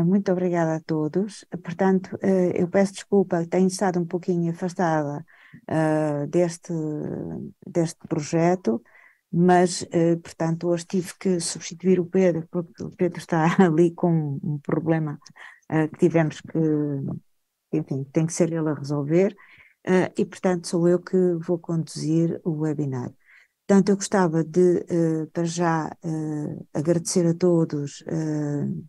Muito obrigada a todos. Portanto, eu peço desculpa, tenho estado um pouquinho afastada deste projeto, mas, portanto, hoje tive que substituir o Pedro, porque o Pedro está ali com um problema que tivemos que, enfim, tem que ser ele a resolver, e, portanto, sou eu que vou conduzir o webinar. Portanto, eu gostava de, para já, agradecer a todos,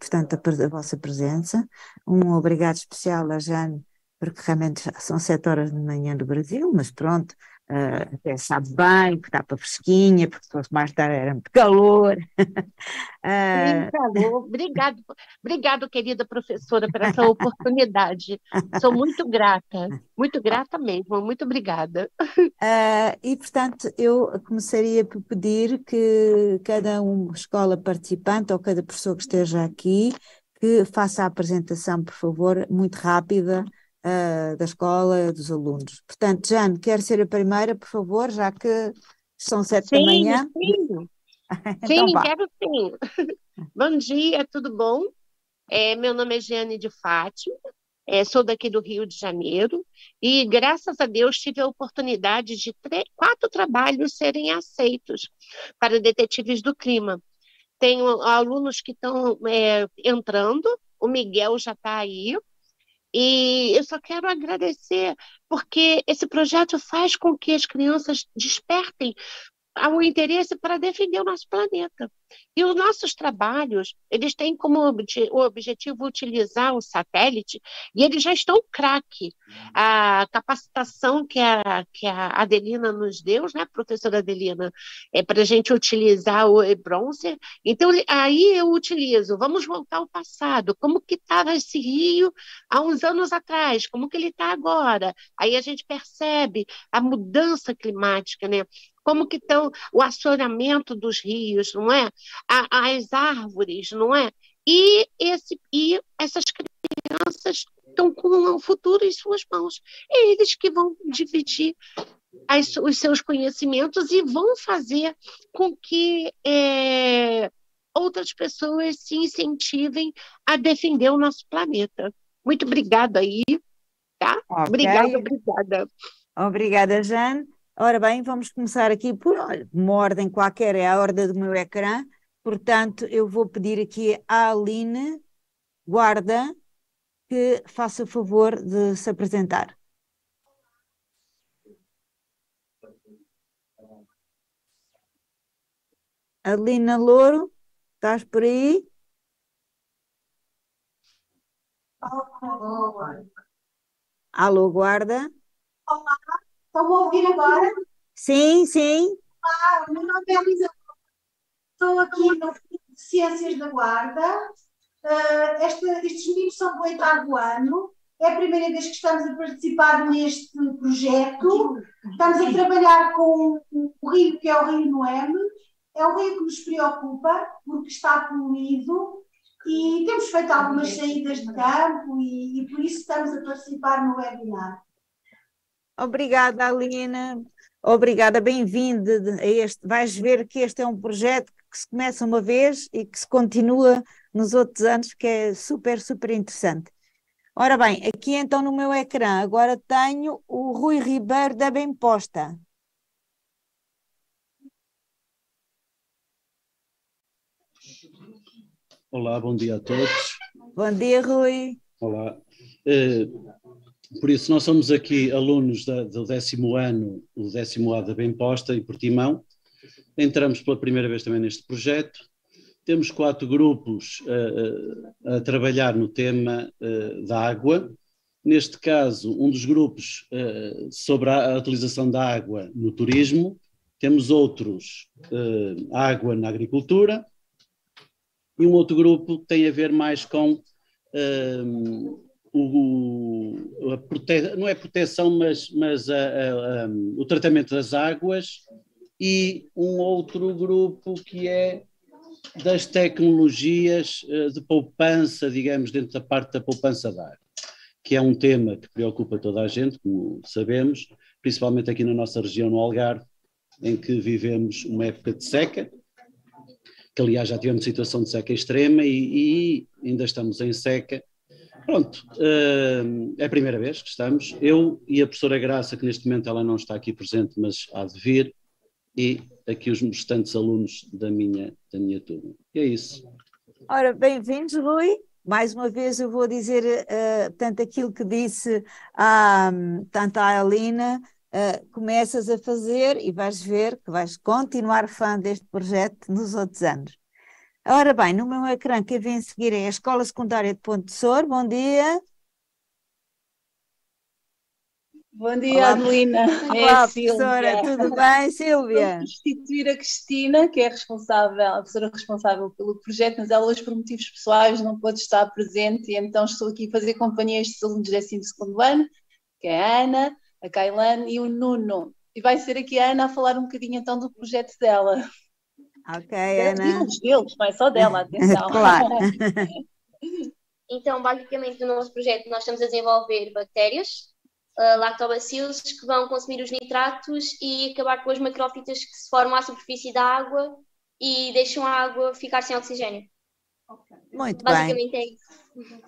portanto, a vossa presença. Um obrigado especial à Jane, porque realmente já são 7 horas da manhã do Brasil, mas pronto, até sabe bem, porque está para fresquinha, porque se fosse mais tarde era muito calor. Sim, Ah, falou. Obrigado, querida professora, por essa oportunidade. Sou muito grata mesmo. Muito obrigada. E, portanto, eu começaria por pedir que cada escola participante ou cada professor que esteja aqui, que faça a apresentação, por favor, muito rápida, da escola, dos alunos. Portanto, Jane, quer ser a primeira, por favor, já que são 7 da manhã? Sim. Então Sim, vá. quero sim. Bom dia, tudo bom? Meu nome é Jeane de Fátima, sou daqui do Rio de Janeiro e, graças a Deus, tive a oportunidade de 4 trabalhos serem aceitos para detetives do clima. Tenho alunos que estão entrando, o Miguel já está aí, e eu só quero agradecer, porque esse projeto faz com que as crianças despertem ao interesse para defender o nosso planeta. E os nossos trabalhos, eles têm como o objetivo utilizar o satélite, e eles já estão craque. A capacitação que a Adelina nos deu, né, professora Adelina, é para a gente utilizar o e-bronzer. Então, aí eu utilizo, vamos voltar ao passado, como que estava esse rio há uns anos atrás, como que ele está agora. Aí a gente percebe a mudança climática, né? Como que estão o assoreamento dos rios, não é? As árvores, não é? E essas crianças estão com o futuro em suas mãos. É eles que vão dividir os seus conhecimentos e vão fazer com que outras pessoas se incentivem a defender o nosso planeta. Muito obrigada aí, tá? Ok. Obrigada. Obrigada, Jane. Ora bem, vamos começar aqui por olha, uma ordem qualquer, é a ordem do meu ecrã. Portanto, eu vou pedir aqui à Aline Guarda que faça o favor de se apresentar. Adelina Louro, estás por aí? Alô, guarda? Olá, estão a ouvir agora? Sim, sim. O meu nome é Elisa, estou aqui no Centro de Ciências da Guarda. Estes meninos são do 8º ano. É a primeira vez que estamos a participar neste projeto. Estamos a trabalhar com o rio, que é o Rio Noeme. É um rio que nos preocupa, porque está poluído. E temos feito algumas saídas de campo e por isso estamos a participar no webinar. Obrigada, Aline. Obrigada, bem-vinda a este. Vais ver que este é um projeto que se começa uma vez e que se continua nos outros anos, que é super, super interessante. Ora bem, aqui então no meu ecrã agora tenho o Rui Ribeiro da Bemposta. Olá, bom dia a todos. Bom dia, Rui. Olá. Por isso, nós somos aqui alunos do 10º ano, o 10º A da Bemposta e Portimão. Entramos pela primeira vez também neste projeto. Temos 4 grupos a trabalhar no tema da água. Neste caso, um dos grupos sobre a utilização da água no turismo. Temos outros, água na agricultura. E um outro grupo que tem a ver mais com não é proteção, mas o tratamento das águas, e um outro grupo que é das tecnologias de poupança, digamos, dentro da parte da poupança da água, que é um tema que preocupa toda a gente, como sabemos, principalmente aqui na nossa região, no Algarve, em que vivemos uma época de seca. que aliás já tivemos situação de seca extrema e ainda estamos em seca. Pronto, é a primeira vez que estamos, eu e a professora Graça, que neste momento ela não está aqui presente, mas há de vir, e aqui os restantes alunos da minha turma. E é isso. Ora, bem-vindos, Rui. Mais uma vez eu vou dizer, tanto aquilo que disse tanto à Alina, começas a fazer e vais ver que vais continuar fã deste projeto nos outros anos. Ora bem, no meu ecrã que vem a seguir é a Escola Secundária de Ponte de Sor. Bom dia. Bom dia, Olá, Adelina. olá, É professora, Sílvia. tudo bem, Vou Sílvia? substituir a Cristina, que é a professora responsável pelo projeto, mas ela hoje, por motivos pessoais, não pôde estar presente, e então estou aqui a fazer companhia a estes alunos do 12º ano, que é a Ana, a Kailane e o Nuno. E vai ser aqui a Ana a falar um bocadinho então do projeto dela. Ok, Ana. Deles, não é só dela, atenção. Claro. Então, basicamente, no nosso projeto, nós estamos a desenvolver bactérias, lactobacilos, que vão consumir os nitratos e acabar com as macrófitas que se formam à superfície da água e deixam a água ficar sem oxigênio. Muito bem. Basicamente é isso.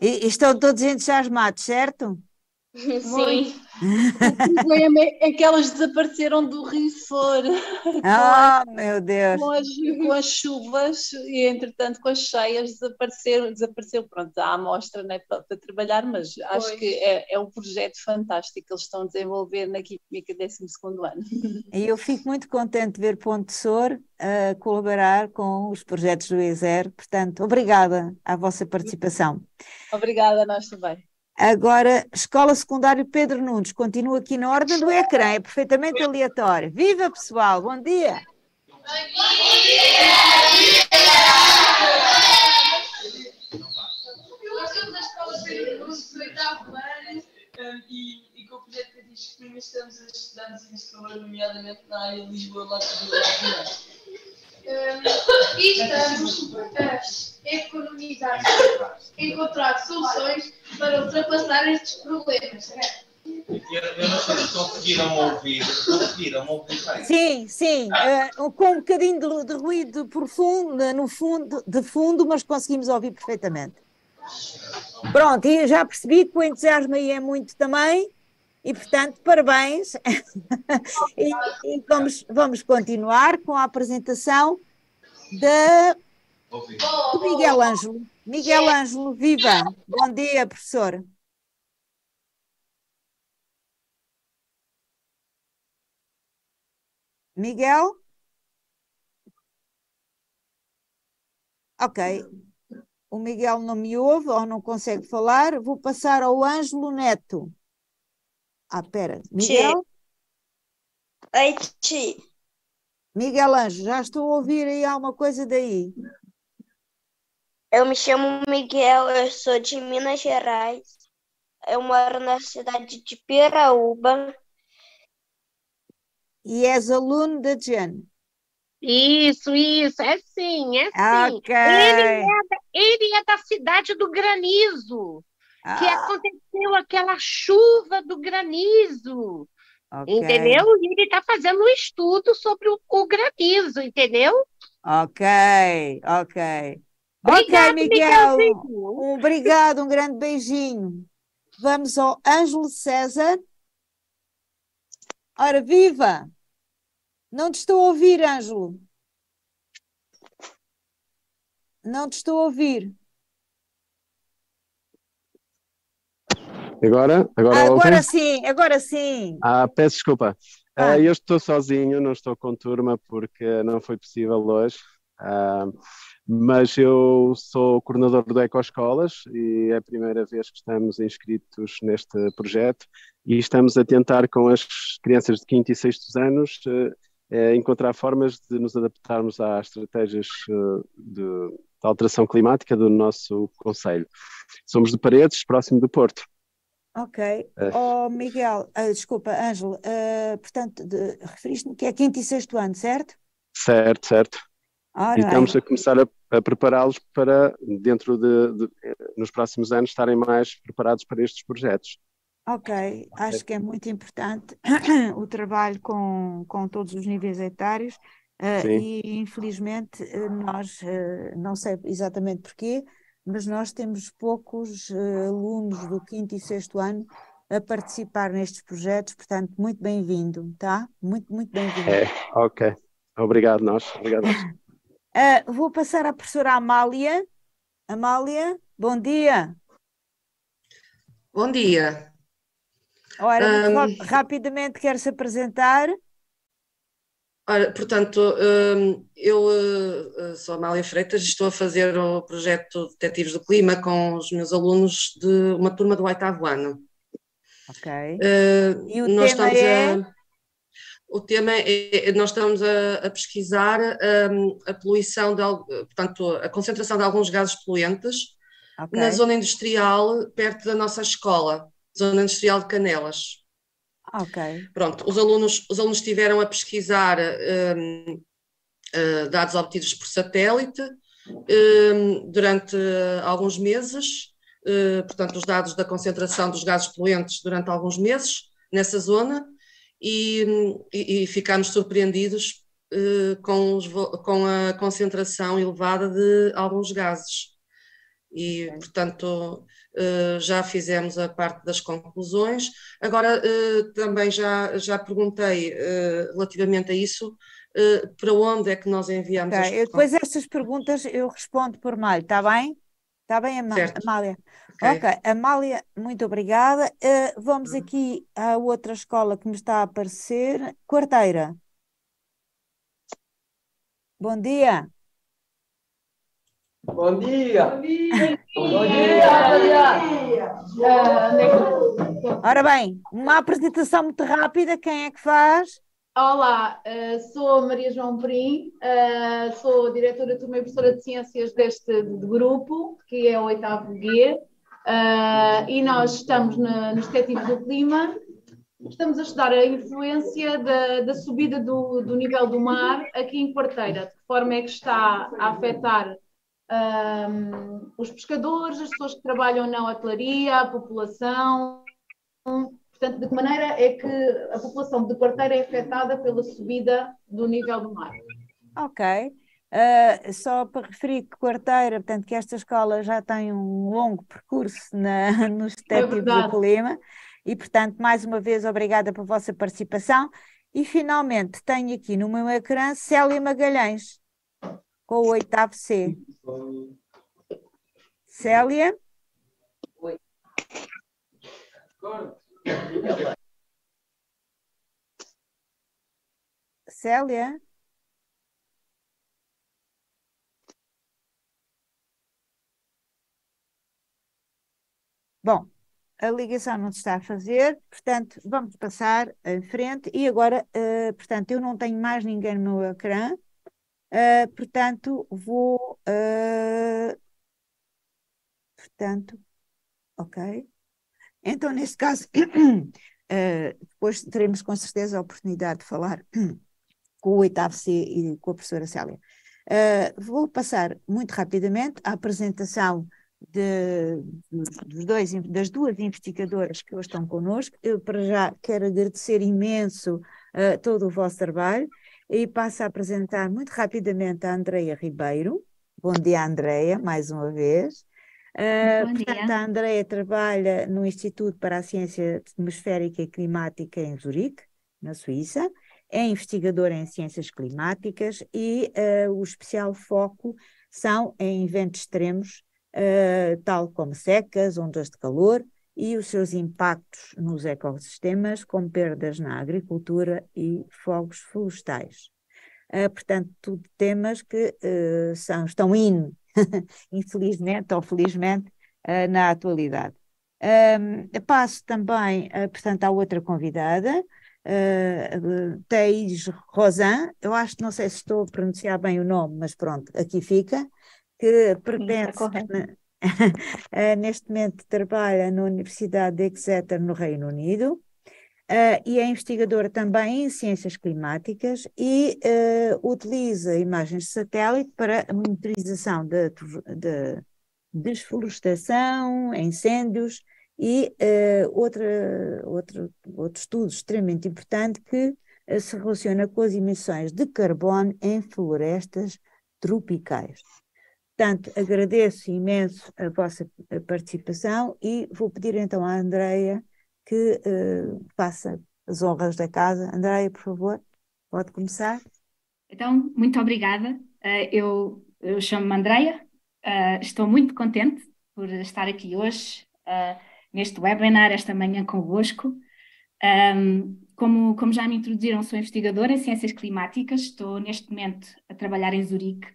E estão todos entusiasmados, certo? Sim. O problema é que elas desapareceram do Rio Sor. Meu Deus. Com as chuvas e, entretanto, com as cheias desapareceu, pronto, a amostra, né, para trabalhar, mas acho que é um projeto fantástico que eles estão a desenvolver na Química 12º ano. E eu fico muito contente de ver Ponte de Sor a colaborar com os projetos do ESER, portanto, obrigada à vossa participação. Obrigada a nós também. Agora, Escola Secundária Pedro Nunes, continua aqui na ordem do ecrã, é perfeitamente aleatório. Viva, pessoal, bom dia! Nós somos a Escola Pedro Nunes, do 8º ano, e com o projeto que diz que estamos a estudar desenhos de calor, nomeadamente na área de Lisboa, lá do Norte. E estamos a economizar, encontrar soluções para ultrapassar estes problemas. Eu não sei se conseguiram ouvir bem. Sim, com um bocadinho de ruído profundo, de fundo, mas conseguimos ouvir perfeitamente. Pronto, e eu já percebi que o entusiasmo aí é muito também, e portanto, parabéns. e vamos continuar com a apresentação do Miguel Ângelo. Miguel Ângelo, viva! Bom dia, professor. Miguel? Ok. O Miguel não me ouve ou não consegue falar. Vou passar ao Ângelo Neto. Espera. Miguel? Oi, Ti. Miguel Ângelo, já estou a ouvir aí alguma coisa daí. Eu me chamo Miguel, eu sou de Minas Gerais. Eu moro na cidade de Piraúba. E és aluno da Jane. Isso, é sim. Ok. Ele é da cidade do granizo, que aconteceu aquela chuva do granizo, Okay. entendeu? E ele está fazendo um estudo sobre o granizo, entendeu? Ok. Obrigado, Ok, Miguel. Miguelzinho. Obrigado, um grande beijinho. Vamos ao Ângelo César. Ora, viva! Não te estou a ouvir, Ângelo. Não te estou a ouvir. Agora sim. Peço desculpa. Eu estou sozinho, não estou com turma porque não foi possível hoje. Mas eu sou coordenador do Ecoescolas e é a primeira vez que estamos inscritos neste projeto e estamos a tentar com as crianças de 5º e 6º anos encontrar formas de nos adaptarmos às estratégias de alteração climática do nosso concelho. Somos de Paredes, próximo do Porto. Ok. Miguel, desculpa, Ângelo, portanto, referiste-me que é 5º e 6º ano, certo? Certo. Ora, e estamos a começar a prepará-los para, nos próximos anos, estarem mais preparados para estes projetos. Ok, acho que é muito importante o trabalho com todos os níveis etários Sim. e infelizmente nós, não sei exatamente porquê, mas nós temos poucos alunos do 5º e 6º ano a participar nestes projetos, portanto, muito bem-vindo, tá? Muito, muito bem-vindo. Ok. Obrigado nós. Obrigado nós. Vou passar à professora Amália. Amália, bom dia. Bom dia. Ora, muito rapidamente quero se apresentar. Ora, portanto, eu sou Amália Freitas e estou a fazer o projeto Detetives do Clima com os meus alunos de uma turma do 8º ano. Ok. E o tema é? O tema é, nós estamos a pesquisar a poluição, portanto, a concentração de alguns gases poluentes na zona industrial perto da nossa escola, zona industrial de Canelas. Ok. Pronto, os alunos estiveram a pesquisar dados obtidos por satélite durante alguns meses, portanto, os dados da concentração dos gases poluentes durante alguns meses nessa zona, e ficámos surpreendidos com a concentração elevada de alguns gases. E, portanto, já fizemos a parte das conclusões. Agora, também já perguntei relativamente a isso, para onde é que nós enviamos as conclusões. Depois estas perguntas eu respondo por mail, está bem? Está bem, Amália? Ok, Amália, muito obrigada. Vamos aqui à outra escola que me está a aparecer, Quarteira. Bom dia. Bom dia! Bom dia! Bom dia! Ora bem, uma apresentação muito rápida, quem é que faz? Olá, sou Maria João Perim, sou diretora de turma e professora de Ciências deste grupo, que é o 8º G, e nós estamos nos Detetives do Clima. Estamos a estudar a influência da subida do nível do mar aqui em Quarteira, de que forma é que está a afetar os pescadores, as pessoas que trabalham na hotelaria, a população. Portanto, de que maneira é que a população de Quarteira é afetada pela subida do nível do mar? Ok. Só para referir que Quarteira, portanto, que esta escola já tem um longo percurso nos Detetives do Clima, e, portanto, mais uma vez, obrigada pela vossa participação. E, finalmente, tenho aqui no meu ecrã Célia Magalhães, com o 8º C. Célia? Oi. Célia? Bom, a ligação não se está a fazer, portanto, vamos passar em frente. E agora, portanto, eu não tenho mais ninguém no meu ecrã, portanto, vou... portanto, ok. Então, neste caso, depois teremos com certeza a oportunidade de falar com o 8º C e com a professora Célia. Vou passar muito rapidamente à apresentação das duas investigadoras que hoje estão connosco. Eu, para já, quero agradecer imenso todo o vosso trabalho e passo a apresentar muito rapidamente a Andreia Ribeiro. Bom dia, Andreia, mais uma vez. Portanto, a Andreia trabalha no Instituto para a Ciência Atmosférica e Climática em Zurique, na Suíça. É investigadora em ciências climáticas e o especial foco são em eventos extremos, tal como secas, ondas de calor e os seus impactos nos ecossistemas, como perdas na agricultura e fogos florestais. Portanto, tudo temas que estão infelizmente ou felizmente, na atualidade. Passo também, portanto, à outra convidada, Thais Rosan, eu acho que não sei se estou a pronunciar bem o nome, mas pronto, aqui fica, que pertence, neste momento trabalha na Universidade de Exeter, no Reino Unido, e é investigadora também em ciências climáticas e utiliza imagens de satélite para a monitorização de desflorestação, incêndios e outro estudo extremamente importante que se relaciona com as emissões de carbono em florestas tropicais. Portanto, agradeço imenso a vossa participação e vou pedir então à Andreia que faça as honras da casa. Andreia, por favor, pode começar. Então, muito obrigada. Eu chamo-me Andreia, estou muito contente por estar aqui hoje, neste webinar, esta manhã convosco. Como já me introduziram, sou investigadora em Ciências Climáticas, estou neste momento a trabalhar em Zurique,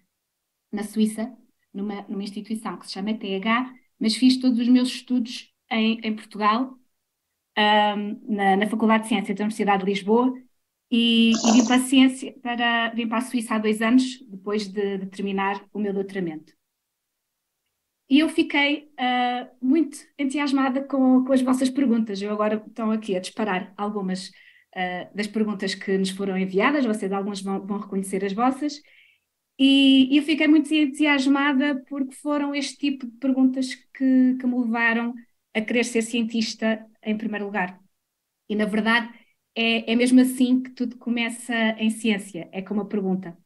na Suíça, numa instituição que se chama ETH, mas fiz todos os meus estudos em Portugal, na Faculdade de Ciências da Universidade de Lisboa, e vim para a Suíça há 2 anos, depois de terminar o meu doutoramento. E eu fiquei muito entusiasmada com as vossas perguntas. Eu agora estou aqui a disparar algumas das perguntas que nos foram enviadas, vocês algumas vão reconhecer as vossas, e eu fiquei muito entusiasmada porque foram este tipo de perguntas que me levaram a querer ser cientista em primeiro lugar. E na verdade é mesmo assim que tudo começa em ciência, é com uma pergunta.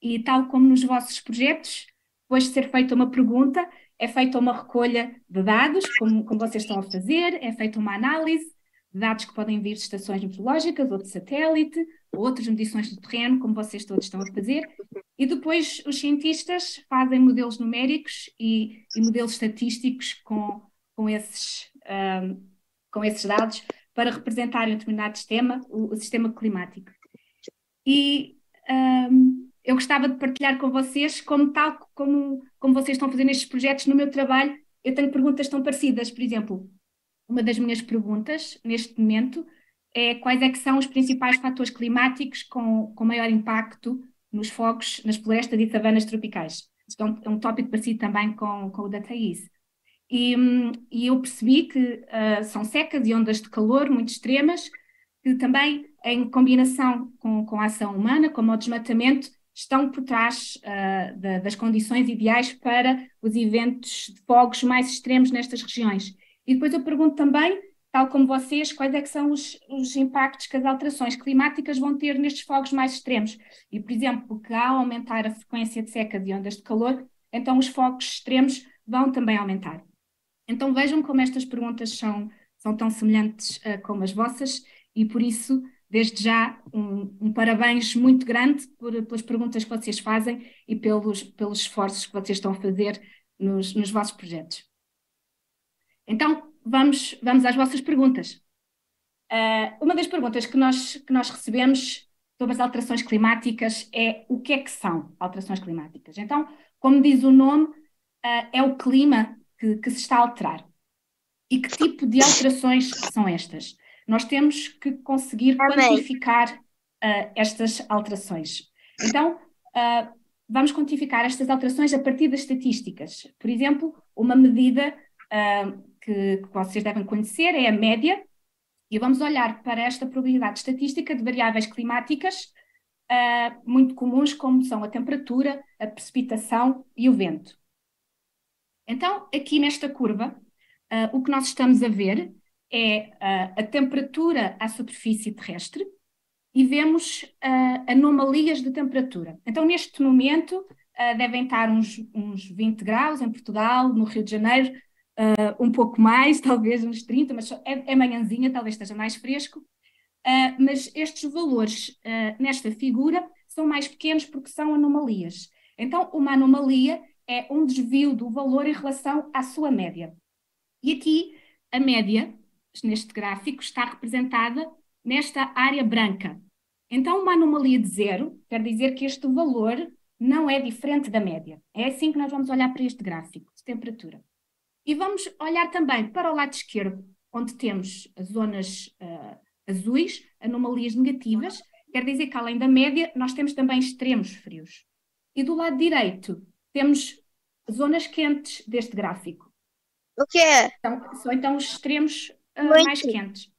E tal como nos vossos projetos, depois de ser feita uma pergunta, é feita uma recolha de dados, como vocês estão a fazer, é feita uma análise de dados que podem vir de estações meteorológicas ou de satélite, ou outras medições de terreno, como vocês todos estão a fazer, e depois os cientistas fazem modelos numéricos e modelos estatísticos com esses dados para representar um determinado sistema, o sistema climático. E eu gostava de partilhar com vocês, como vocês estão a fazer nestes projetos, no meu trabalho, eu tenho perguntas tão parecidas. Por exemplo, uma das minhas perguntas, neste momento, é quais é que são os principais fatores climáticos com maior impacto nos fogos, nas florestas e savanas tropicais. Isto é um tópico parecido também com o da Thaís. E eu percebi que são secas e ondas de calor muito extremas, que também, em combinação com a ação humana, como o desmatamento, estão por trás das condições ideais para os eventos de fogos mais extremos nestas regiões. E depois eu pergunto também, tal como vocês, quais é que são os impactos que as alterações climáticas vão ter nestes fogos mais extremos. E, por exemplo, que ao aumentar a frequência de secas e ondas de calor, então os fogos extremos vão também aumentar. Então vejam como estas perguntas são tão semelhantes como as vossas, e por isso, desde já, um parabéns muito grande pelas perguntas que vocês fazem e pelos esforços que vocês estão a fazer nos vossos projetos. Então, vamos às vossas perguntas. Uma das perguntas que nós recebemos sobre as alterações climáticas é o que é que são alterações climáticas. Então, como diz o nome, é o clima que se está a alterar. E que tipo de alterações são estas? Nós temos que conseguir quantificar estas alterações. Então, vamos quantificar estas alterações a partir das estatísticas. Por exemplo, uma medida que vocês devem conhecer é a média, e vamos olhar para esta probabilidade estatística de variáveis climáticas muito comuns, como são a temperatura, a precipitação e o vento. Então, aqui nesta curva, o que nós estamos a ver é a temperatura à superfície terrestre e vemos anomalias de temperatura. Então, neste momento, devem estar uns 20 graus em Portugal, no Rio de Janeiro, um pouco mais, talvez uns 30, mas é manhãzinha, talvez esteja mais fresco. Mas estes valores nesta figura são mais pequenos porque são anomalias. Então, uma anomalia é um desvio do valor em relação à sua média. E aqui, a média, neste gráfico, está representada nesta área branca. Então, uma anomalia de 0 quer dizer que este valor não é diferente da média. É assim que nós vamos olhar para este gráfico de temperatura. E vamos olhar também para o lado esquerdo, onde temos as zonas azuis, anomalias negativas, quer dizer que além da média, nós temos também extremos frios. E do lado direito, temos zonas quentes deste gráfico. O que é? São então os extremos mais quentes.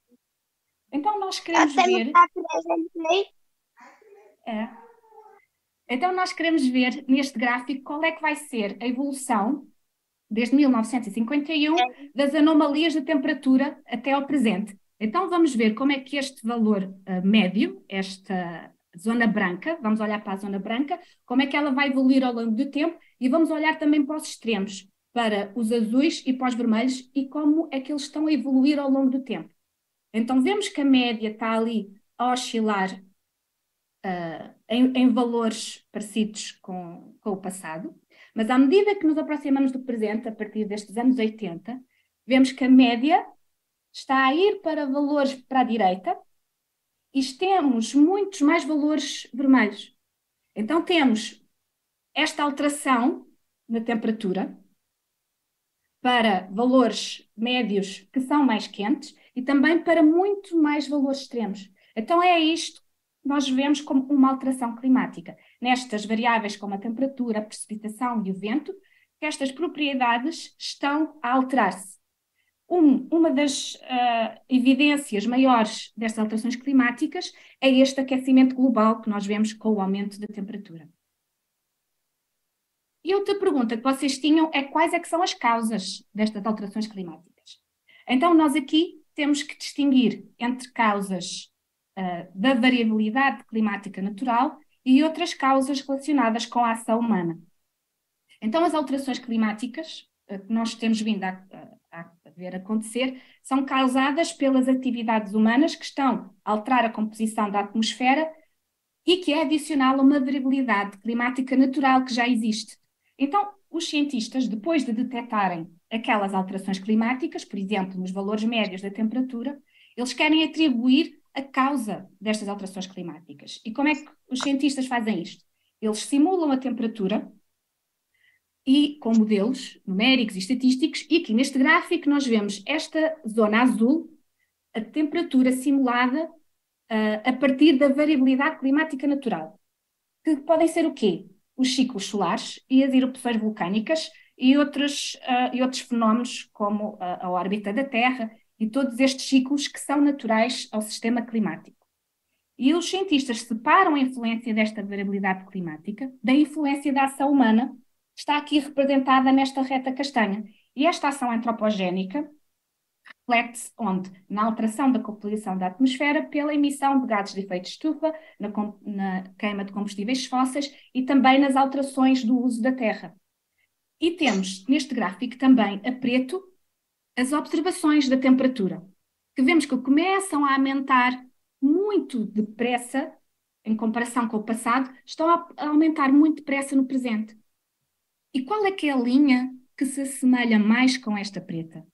Então nós queremos ver... Então nós queremos ver neste gráfico qual é que vai ser a evolução desde 1951 das anomalias de temperatura até ao presente. Então vamos ver como é que este valor médio, esta zona branca, vamos olhar para a zona branca, como é que ela vai evoluir ao longo do tempo e vamos olhar também para os extremos, para os azuis e para os vermelhos e como é que eles estão a evoluir ao longo do tempo. Então vemos que a média está ali a oscilar em valores parecidos com o passado, mas à medida que nos aproximamos do presente, a partir destes anos 80, vemos que a média está a ir para valores para a direita e temos muitos mais valores vermelhos. Então temos esta alteração na temperatura para valores médios que são mais quentes e também para muito mais valores extremos. Então é isto que nós vemos como uma alteração climática. Nestas variáveis como a temperatura, a precipitação e o vento, que estas propriedades estão a alterar-se. Uma das evidências maiores destas alterações climáticas é este aquecimento global que nós vemos com o aumento da temperatura. E outra pergunta que vocês tinham é quais é que são as causas destas alterações climáticas. Então nós aqui temos que distinguir entre causas da variabilidade climática natural e outras causas relacionadas com a ação humana. Então as alterações climáticas que nós temos vindo a ver acontecer são causadas pelas atividades humanas que estão a alterar a composição da atmosfera e que é adicional a uma variabilidade climática natural que já existe. Então, os cientistas, depois de detectarem aquelas alterações climáticas, por exemplo, nos valores médios da temperatura, eles querem atribuir a causa destas alterações climáticas. E como é que os cientistas fazem isto? Eles simulam a temperatura e com modelos numéricos e estatísticos, e aqui neste gráfico nós vemos esta zona azul, a temperatura simulada a partir da variabilidade climática natural, que podem ser o quê? Os ciclos solares e as erupções vulcânicas e outros fenómenos como a órbita da Terra e todos estes ciclos que são naturais ao sistema climático. E os cientistas separam a influência desta variabilidade climática da influência da ação humana, está aqui representada nesta reta castanha. E esta ação antropogénica reflete-se onde? Na alteração da composição da atmosfera pela emissão de gases de efeito de estufa, na queima de combustíveis fósseis e também nas alterações do uso da terra. E temos neste gráfico também a preto as observações da temperatura, que vemos que começam a aumentar muito depressa, em comparação com o passado, estão a aumentar muito depressa no presente. E qual é que é a linha que se assemelha mais com esta preta?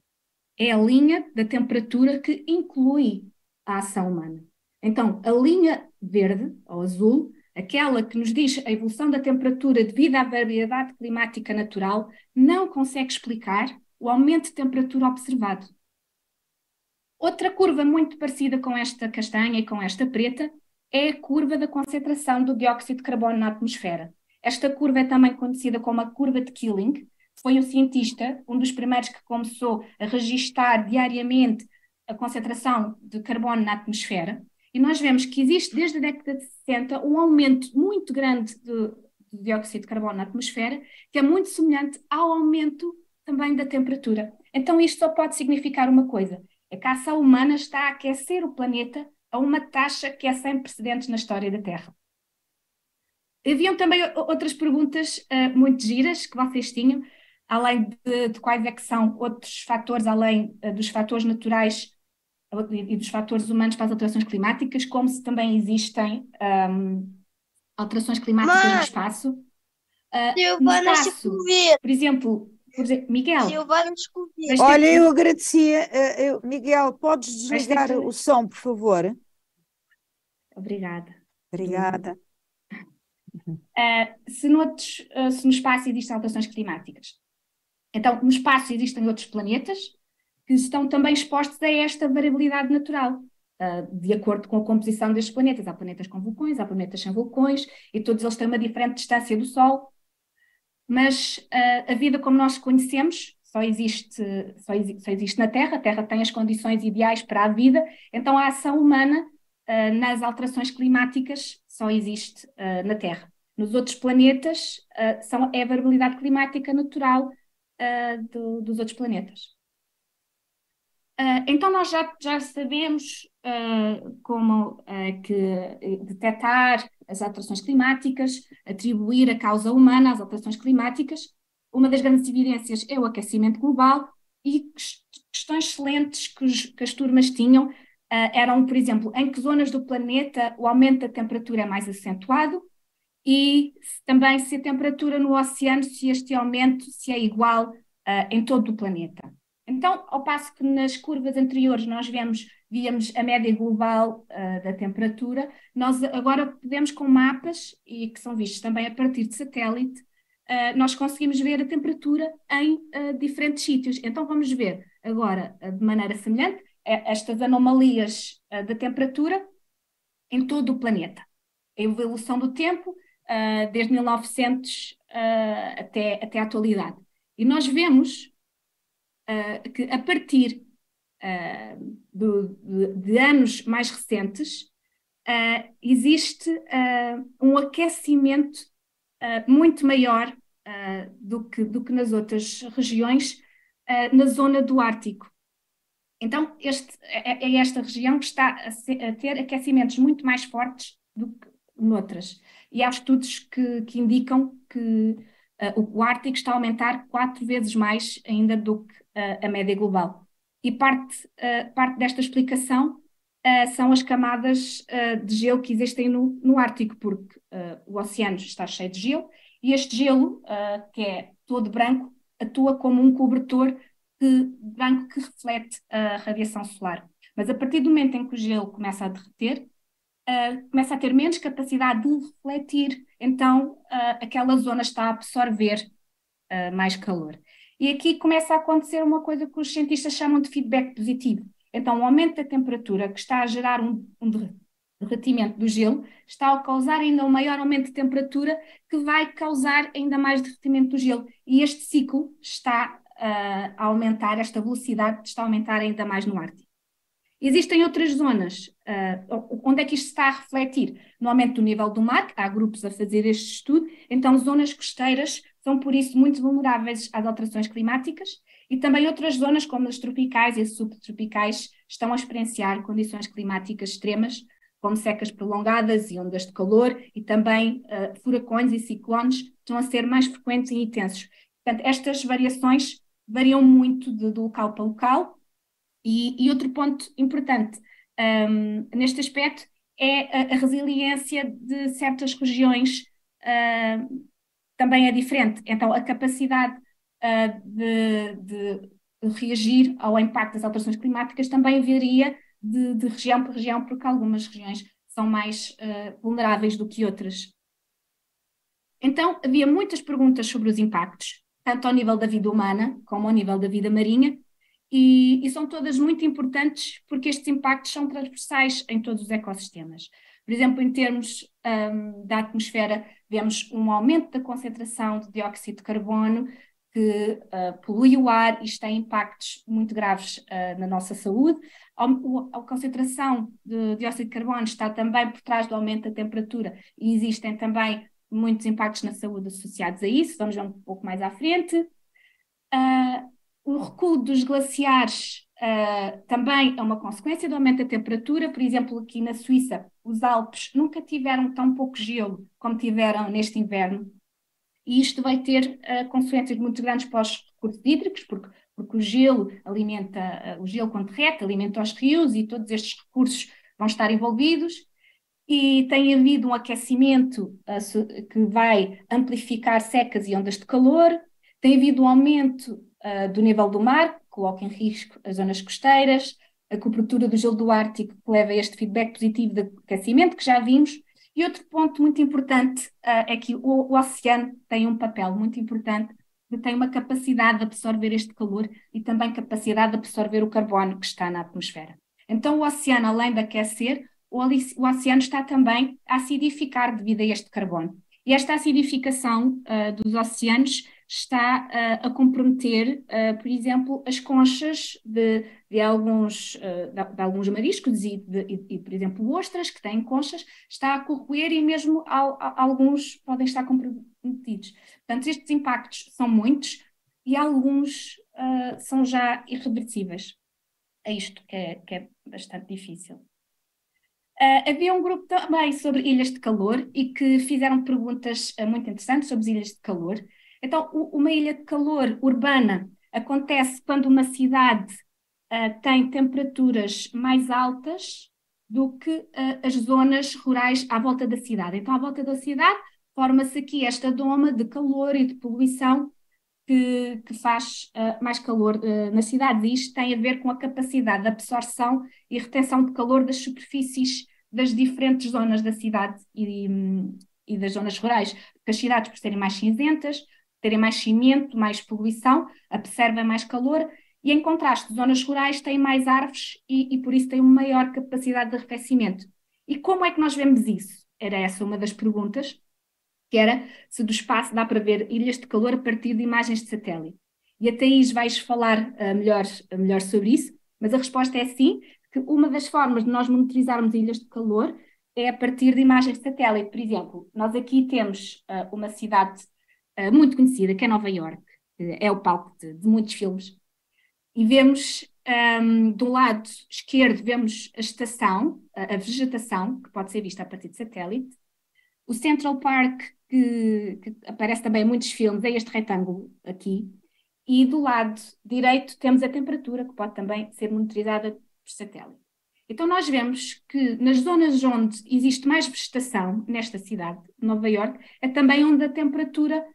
É a linha da temperatura que inclui a ação humana. Então, a linha verde, ou azul, aquela que nos diz a evolução da temperatura devido à variabilidade climática natural, não consegue explicar o aumento de temperatura observado. Outra curva muito parecida com esta castanha e com esta preta é a curva da concentração do dióxido de carbono na atmosfera. Esta curva é também conhecida como a curva de Killing. Foi um cientista, um dos primeiros que começou a registar diariamente a concentração de carbono na atmosfera. E nós vemos que existe desde a década de 60 um aumento muito grande do dióxido de carbono na atmosfera, que é muito semelhante ao aumento também da temperatura. Então isto só pode significar uma coisa, é que a ação humana está a aquecer o planeta a uma taxa que é sem precedentes na história da Terra. Haviam também outras perguntas muito giras que vocês tinham, além de quais é que são outros fatores, além dos fatores naturais e dos fatores humanos para as alterações climáticas, como se também existem alterações climáticas no espaço. No espaço, por exemplo, Miguel. Olha, eu agradecia. Miguel, podes desligar o som, por favor? Obrigada. Obrigada. Se no espaço existem alterações climáticas, então no espaço existem outros planetas que estão também expostos a esta variabilidade natural, de acordo com a composição destes planetas. Há planetas com vulcões, há planetas sem vulcões, e todos eles têm uma diferente distância do Sol, mas a vida como nós conhecemos só existe na Terra. A Terra tem as condições ideais para a vida, então a ação humana nas alterações climáticas só existe na Terra. Nos outros planetas é a variabilidade climática natural dos outros planetas. Então nós já sabemos como que detectar as alterações climáticas, atribuir a causa humana às alterações climáticas. Uma das grandes evidências é o aquecimento global e questões excelentes que as turmas tinham eram, por exemplo, em que zonas do planeta o aumento da temperatura é mais acentuado e também se a temperatura no oceano, se este aumento se é igual em todo o planeta. Então, ao passo que nas curvas anteriores nós víamos a média global da temperatura, nós agora podemos, com mapas, e que são vistos também a partir de satélite, nós conseguimos ver a temperatura em diferentes sítios. Então vamos ver agora, de maneira semelhante, estas anomalias da temperatura em todo o planeta. A evolução do tempo, desde 1900 até a atualidade. E nós vemos que a partir de anos mais recentes existe um aquecimento muito maior do que nas outras regiões na zona do Ártico. Então, é esta região que está a ter aquecimentos muito mais fortes do que noutras. E há estudos que indicam que o Ártico está a aumentar 4 vezes mais ainda do que a média global. E parte desta explicação são as camadas de gelo que existem no Ártico, porque o oceano está cheio de gelo, e este gelo, que é todo branco, atua como um cobertor branco que reflete a radiação solar. Mas a partir do momento em que o gelo começa a derreter, começa a ter menos capacidade de refletir, então aquela zona está a absorver mais calor. E aqui começa a acontecer uma coisa que os cientistas chamam de feedback positivo. Então, o aumento da temperatura, que está a gerar um derretimento do gelo, está a causar ainda um maior aumento de temperatura, que vai causar ainda mais derretimento do gelo. E este ciclo está a aumentar, esta velocidade está a aumentar ainda mais no Ártico. Existem outras zonas, onde é que isto está a refletir? No aumento do nível do mar, há grupos a fazer este estudo, então zonas costeiras são por isso muito vulneráveis às alterações climáticas, e também outras zonas como as tropicais e subtropicais estão a experienciar condições climáticas extremas, como secas prolongadas e ondas de calor, e também furacões e ciclones estão a ser mais frequentes e intensos. Portanto, estas variações variam muito de local para local. E outro ponto importante neste aspecto é a resiliência de certas regiões também é diferente. Então, a capacidade de reagir ao impacto das alterações climáticas também varia de região para região, porque algumas regiões são mais vulneráveis do que outras. Então, havia muitas perguntas sobre os impactos, tanto ao nível da vida humana como ao nível da vida marinha, e são todas muito importantes porque estes impactos são transversais em todos os ecossistemas. Por exemplo, em termos da atmosfera, vemos um aumento da concentração de dióxido de carbono que polui o ar e tem impactos muito graves na nossa saúde. A concentração de dióxido de carbono está também por trás do aumento da temperatura e existem também muitos impactos na saúde associados a isso, vamos ver um pouco mais à frente. O recuo dos glaciares também é uma consequência do aumento da temperatura. Por exemplo, aqui na Suíça, os Alpes nunca tiveram tão pouco gelo como tiveram neste inverno. E isto vai ter consequências muito grandes para os recursos hídricos, porque o gelo alimenta, o gelo quando derrete, alimenta os rios e todos estes recursos vão estar envolvidos. E tem havido um aquecimento que vai amplificar secas e ondas de calor. Tem havido um aumento do nível do mar, que coloca em risco as zonas costeiras, a cobertura do gelo do Ártico, que leva a este feedback positivo de aquecimento, que já vimos. E outro ponto muito importante é que o oceano tem um papel muito importante, que tem uma capacidade de absorver este calor e também capacidade de absorver o carbono que está na atmosfera. Então o oceano, além de aquecer, o oceano está também a acidificar devido a este carbono. E esta acidificação dos oceanos está a comprometer, por exemplo, as conchas de alguns mariscos e, por exemplo, ostras que têm conchas, está a corroer e mesmo alguns podem estar comprometidos. Portanto, estes impactos são muitos e alguns são já irreversíveis. a isto, que é bastante difícil. Havia um grupo também sobre ilhas de calor e que fizeram perguntas muito interessantes sobre as ilhas de calor. Então, uma ilha de calor urbana acontece quando uma cidade tem temperaturas mais altas do que as zonas rurais à volta da cidade. Então, à volta da cidade, forma-se aqui esta doma de calor e de poluição que faz mais calor nas cidades. E isto tem a ver com a capacidade de absorção e retenção de calor das superfícies das diferentes zonas da cidade e das zonas rurais. Porque as cidades, por serem mais cinzentas, terem mais cimento, mais poluição, absorvem mais calor, e em contraste, zonas rurais têm mais árvores e por isso têm uma maior capacidade de arrefecimento. E como é que nós vemos isso? Era essa uma das perguntas, que era se do espaço dá para ver ilhas de calor a partir de imagens de satélite. E a Thaís vais falar melhor sobre isso, mas a resposta é sim, que uma das formas de nós monitorizarmos ilhas de calor é a partir de imagens de satélite. Por exemplo, nós aqui temos uma cidade muito conhecida, que é Nova Iorque, é o palco de muitos filmes, e vemos, do lado esquerdo, vemos a estação, a vegetação, que pode ser vista a partir de satélite. O Central Park, que aparece também em muitos filmes, é este retângulo aqui. E do lado direito temos a temperatura, que pode também ser monitorizada por satélite. Então nós vemos que nas zonas onde existe mais vegetação, nesta cidade, Nova Iorque, é também onde a temperatura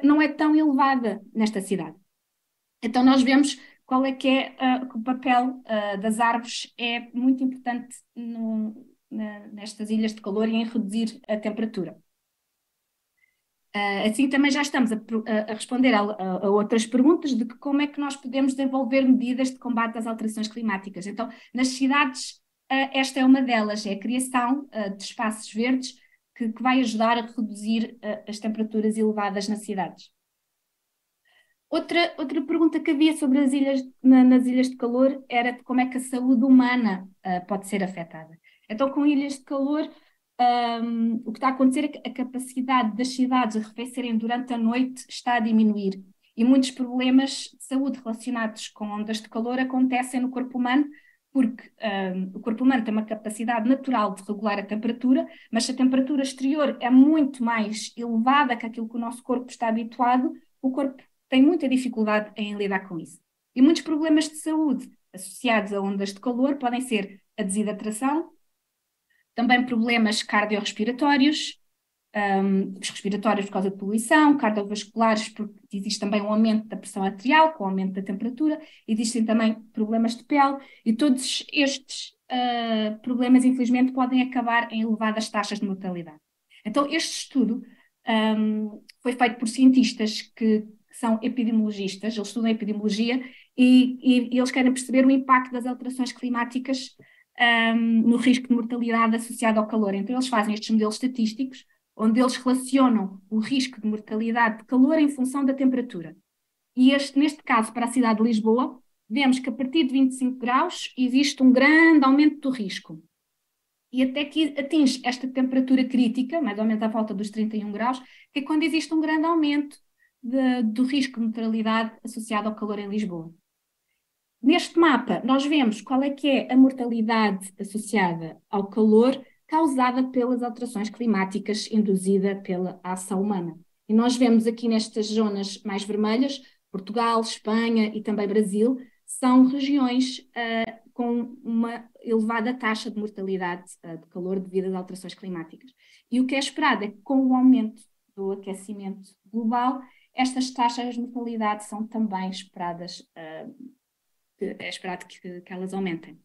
não é tão elevada nesta cidade. Então nós vemos qual é que é o papel das árvores, é muito importante nestas ilhas de calor e em reduzir a temperatura. Assim também já estamos a responder a outras perguntas de como é que nós podemos desenvolver medidas de combate às alterações climáticas. Então, nas cidades, esta é uma delas, é a criação de espaços verdes que vai ajudar a reduzir as temperaturas elevadas nas cidades. Outra pergunta que havia sobre as ilhas, nas ilhas de calor era de como é que a saúde humana pode ser afetada. Então, com ilhas de calor, o que está a acontecer é que a capacidade das cidades a arrefecerem durante a noite está a diminuir. E muitos problemas de saúde relacionados com ondas de calor acontecem no corpo humano, porque o corpo humano tem uma capacidade natural de regular a temperatura, mas se a temperatura exterior é muito mais elevada que aquilo que o nosso corpo está habituado, o corpo tem muita dificuldade em lidar com isso. E muitos problemas de saúde associados a ondas de calor podem ser a desidratação, também problemas cardiorrespiratórios, os respiratórios por causa de poluição, cardiovasculares, porque existe também um aumento da pressão arterial com o aumento da temperatura, existem também problemas de pele, e todos estes problemas, infelizmente, podem acabar em elevadas taxas de mortalidade. Então, este estudo foi feito por cientistas que são epidemiologistas, eles estudam epidemiologia e eles querem perceber o impacto das alterações climáticas no risco de mortalidade associado ao calor. Então eles fazem estes modelos estatísticos, onde eles relacionam o risco de mortalidade de calor em função da temperatura. E neste caso, para a cidade de Lisboa, vemos que a partir de 25 graus existe um grande aumento do risco. E até que atinge esta temperatura crítica, mais ou menos à volta dos 31 graus, que é quando existe um grande aumento do risco de mortalidade associado ao calor em Lisboa. Neste mapa, nós vemos qual é que é a mortalidade associada ao calor causada pelas alterações climáticas induzida pela ação humana. E nós vemos aqui nestas zonas mais vermelhas, Portugal, Espanha e também Brasil, são regiões com uma elevada taxa de mortalidade de calor devido às alterações climáticas. E o que é esperado é que com o aumento do aquecimento global, estas taxas de mortalidade são também esperadas, é esperado que elas aumentem.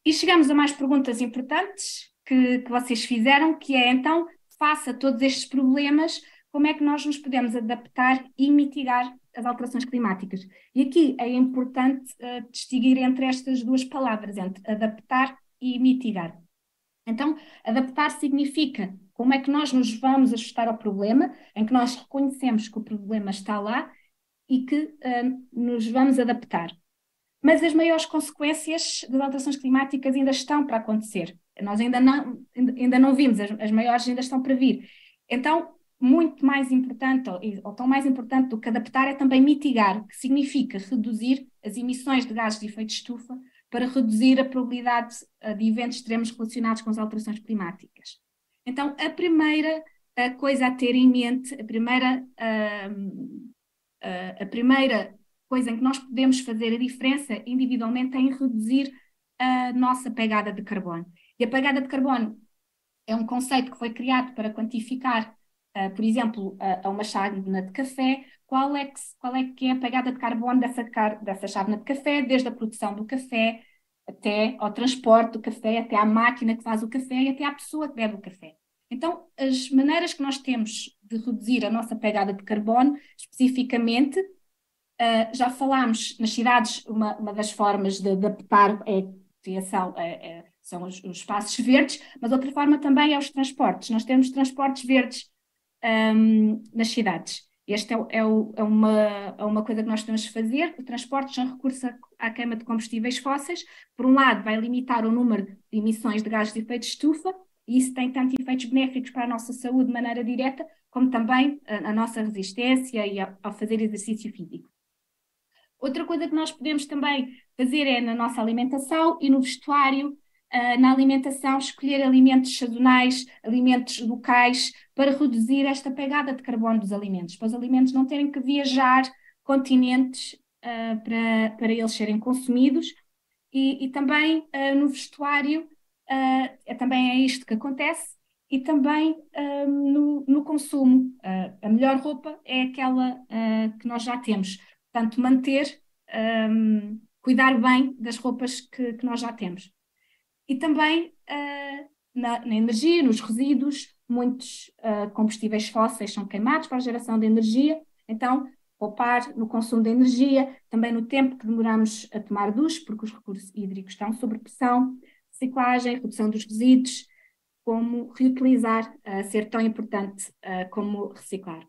E chegamos a mais perguntas importantes que vocês fizeram, que é então, face a todos estes problemas, como é que nós nos podemos adaptar e mitigar as alterações climáticas? E aqui é importante distinguir entre estas duas palavras, entre adaptar e mitigar. Então, adaptar significa como é que nós nos vamos ajustar ao problema, em que nós reconhecemos que o problema está lá e que nos vamos adaptar. Mas as maiores consequências das alterações climáticas ainda estão para acontecer. Nós ainda não vimos, as maiores ainda estão para vir. Então, muito mais importante, ou tão mais importante do que adaptar, é também mitigar, que significa reduzir as emissões de gases de efeito de estufa para reduzir a probabilidade de eventos extremos relacionados com as alterações climáticas. Então, a primeira coisa a ter em mente, a primeira coisa em que nós podemos fazer a diferença individualmente é em reduzir a nossa pegada de carbono. E a pegada de carbono é um conceito que foi criado para quantificar, por exemplo, a uma chávena de café, qual é que é a pegada de carbono dessa chávena de café, desde a produção do café até ao transporte do café, até à máquina que faz o café e até à pessoa que bebe o café. Então, as maneiras que nós temos de reduzir a nossa pegada de carbono, especificamente, já falámos nas cidades, uma das formas de adaptar são os espaços verdes, mas outra forma também é os transportes. Nós temos transportes verdes nas cidades. Esta é uma coisa que nós temos de fazer. O transporte são recurso à queima de combustíveis fósseis. Por um lado, vai limitar o número de emissões de gases de efeito de estufa, e isso tem tanto efeitos benéficos para a nossa saúde de maneira direta, como também a nossa resistência e ao fazer exercício físico. Outra coisa que nós podemos também fazer é na nossa alimentação e no vestuário. Na alimentação, escolher alimentos sazonais, alimentos locais, para reduzir esta pegada de carbono dos alimentos, para os alimentos não terem que viajar continentes para eles serem consumidos. E também no vestuário, também é isto que acontece, e também no consumo. A melhor roupa é aquela que nós já temos. Portanto, cuidar bem das roupas que nós já temos. E também na energia, nos resíduos, muitos combustíveis fósseis são queimados para a geração de energia, então poupar no consumo de energia, também no tempo que demoramos a tomar duche, porque os recursos hídricos estão sob pressão, reciclagem, redução dos resíduos, como reutilizar, ser tão importante como reciclar.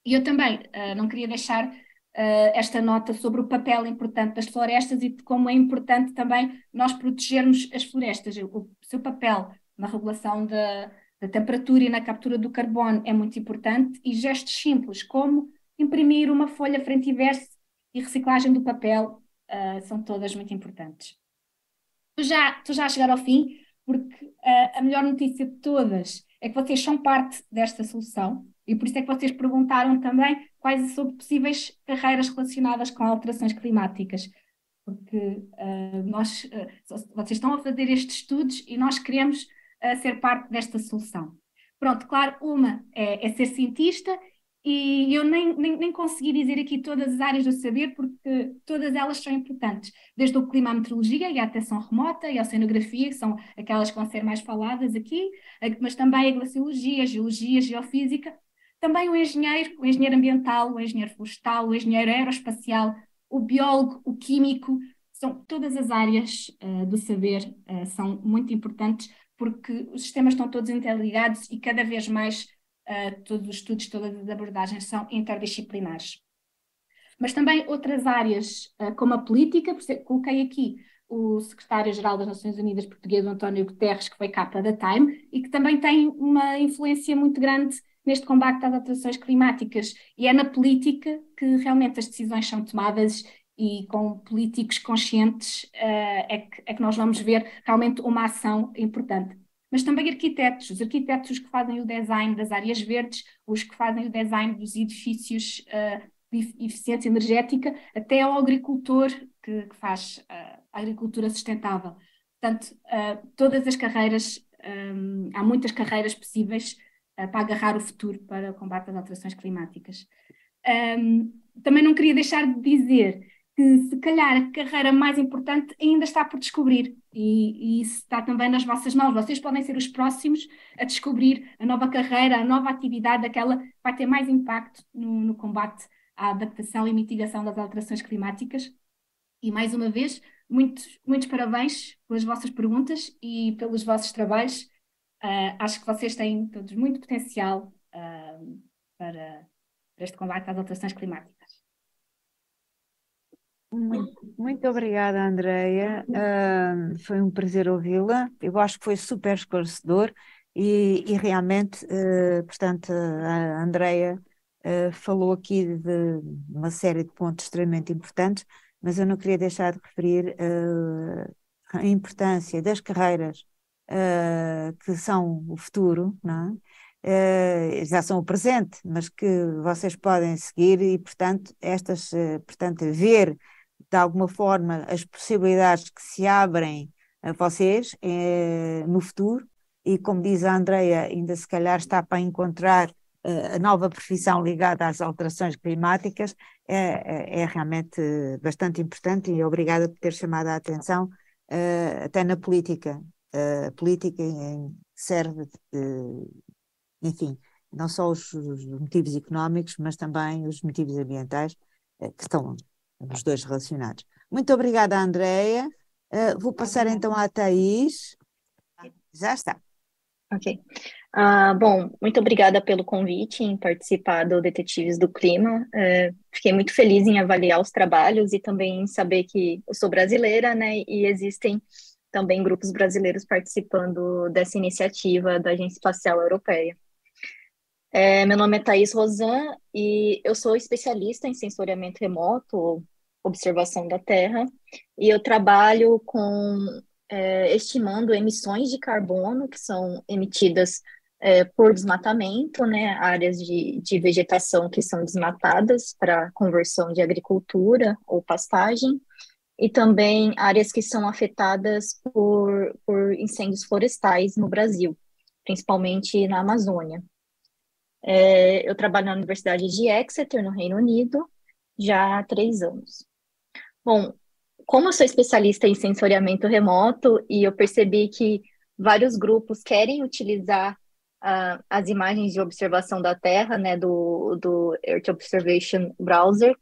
E eu também não queria deixar esta nota sobre o papel importante das florestas e de como é importante também nós protegermos as florestas. O seu papel na regulação da temperatura e na captura do carbono é muito importante, e gestos simples como imprimir uma folha frente e verso e reciclagem do papel são todas muito importantes. Estou já a chegar ao fim, porque a melhor notícia de todas é que vocês são parte desta solução, e por isso é que vocês perguntaram também quais são possíveis carreiras relacionadas com alterações climáticas, porque vocês estão a fazer estes estudos e nós queremos ser parte desta solução. Pronto, claro, uma é ser cientista, e eu nem consegui dizer aqui todas as áreas do saber, porque todas elas são importantes, desde o clima, a meteorologia e a atenção remota e a oceanografia, que são aquelas que vão ser mais faladas aqui, mas também a glaciologia, a geologia, a geofísica, também o engenheiro ambiental, o engenheiro florestal, o engenheiro aeroespacial, o biólogo, o químico, são todas as áreas do saber, são muito importantes, porque os sistemas estão todos interligados e cada vez mais todos os estudos, todas as abordagens são interdisciplinares. Mas também outras áreas, como a política, coloquei aqui o secretário-geral das Nações Unidas português, António Guterres, que foi capa da Time, e que também tem uma influência muito grande neste combate às alterações climáticas, e é na política que realmente as decisões são tomadas, e com políticos conscientes é que nós vamos ver realmente uma ação importante. Mas também arquitetos, os arquitetos que fazem o design das áreas verdes, os que fazem o design dos edifícios de eficiência energética, até ao agricultor que faz a agricultura sustentável. Portanto, todas as carreiras, há muitas carreiras possíveis para agarrar o futuro para o combate às alterações climáticas. Também não queria deixar de dizer que, se calhar, a carreira mais importante ainda está por descobrir, e isso está também nas vossas mãos. Vocês podem ser os próximos a descobrir a nova carreira, a nova atividade, aquela que vai ter mais impacto no combate à adaptação e mitigação das alterações climáticas. E, mais uma vez, muitos parabéns pelas vossas perguntas e pelos vossos trabalhos. Acho que vocês têm todos muito potencial para este combate às alterações climáticas. Muito obrigada, Andreia. Foi um prazer ouvi-la. Eu acho que foi super esclarecedor, e realmente, portanto, a Andreia falou aqui de uma série de pontos extremamente importantes, mas eu não queria deixar de referir a importância das carreiras que são o futuro, não é? Já são o presente, mas que vocês podem seguir e, portanto, portanto, ver de alguma forma as possibilidades que se abrem a vocês no futuro, e como diz a Andreia, ainda se calhar está para encontrar a nova profissão ligada às alterações climáticas, é realmente bastante importante, e obrigada por ter chamado a atenção, até na política. A política serve, enfim, não só os motivos económicos, mas também os motivos ambientais, que estão os dois relacionados. Muito obrigada, Andreia. Vou passar então à Thaís. Já está. Ok. Bom, muito obrigada pelo convite em participar do Detetives do Clima. Fiquei muito feliz em avaliar os trabalhos e também em saber que eu sou brasileira, né, e existem também grupos brasileiros participando dessa iniciativa da Agência Espacial Europeia. Meu nome é Thaís Rosan e eu sou especialista em sensoriamento remoto, ou observação da Terra, e eu trabalho estimando emissões de carbono que são emitidas por desmatamento, né, áreas de vegetação que são desmatadas para conversão de agricultura ou pastagem, e também áreas que são afetadas por incêndios florestais no Brasil, principalmente na Amazônia. Eu trabalho na Universidade de Exeter, no Reino Unido, já há 3 anos. Bom, como eu sou especialista em sensoriamento remoto e eu percebi que vários grupos querem utilizar as imagens de observação da Terra, né, do Earth Observation Browser,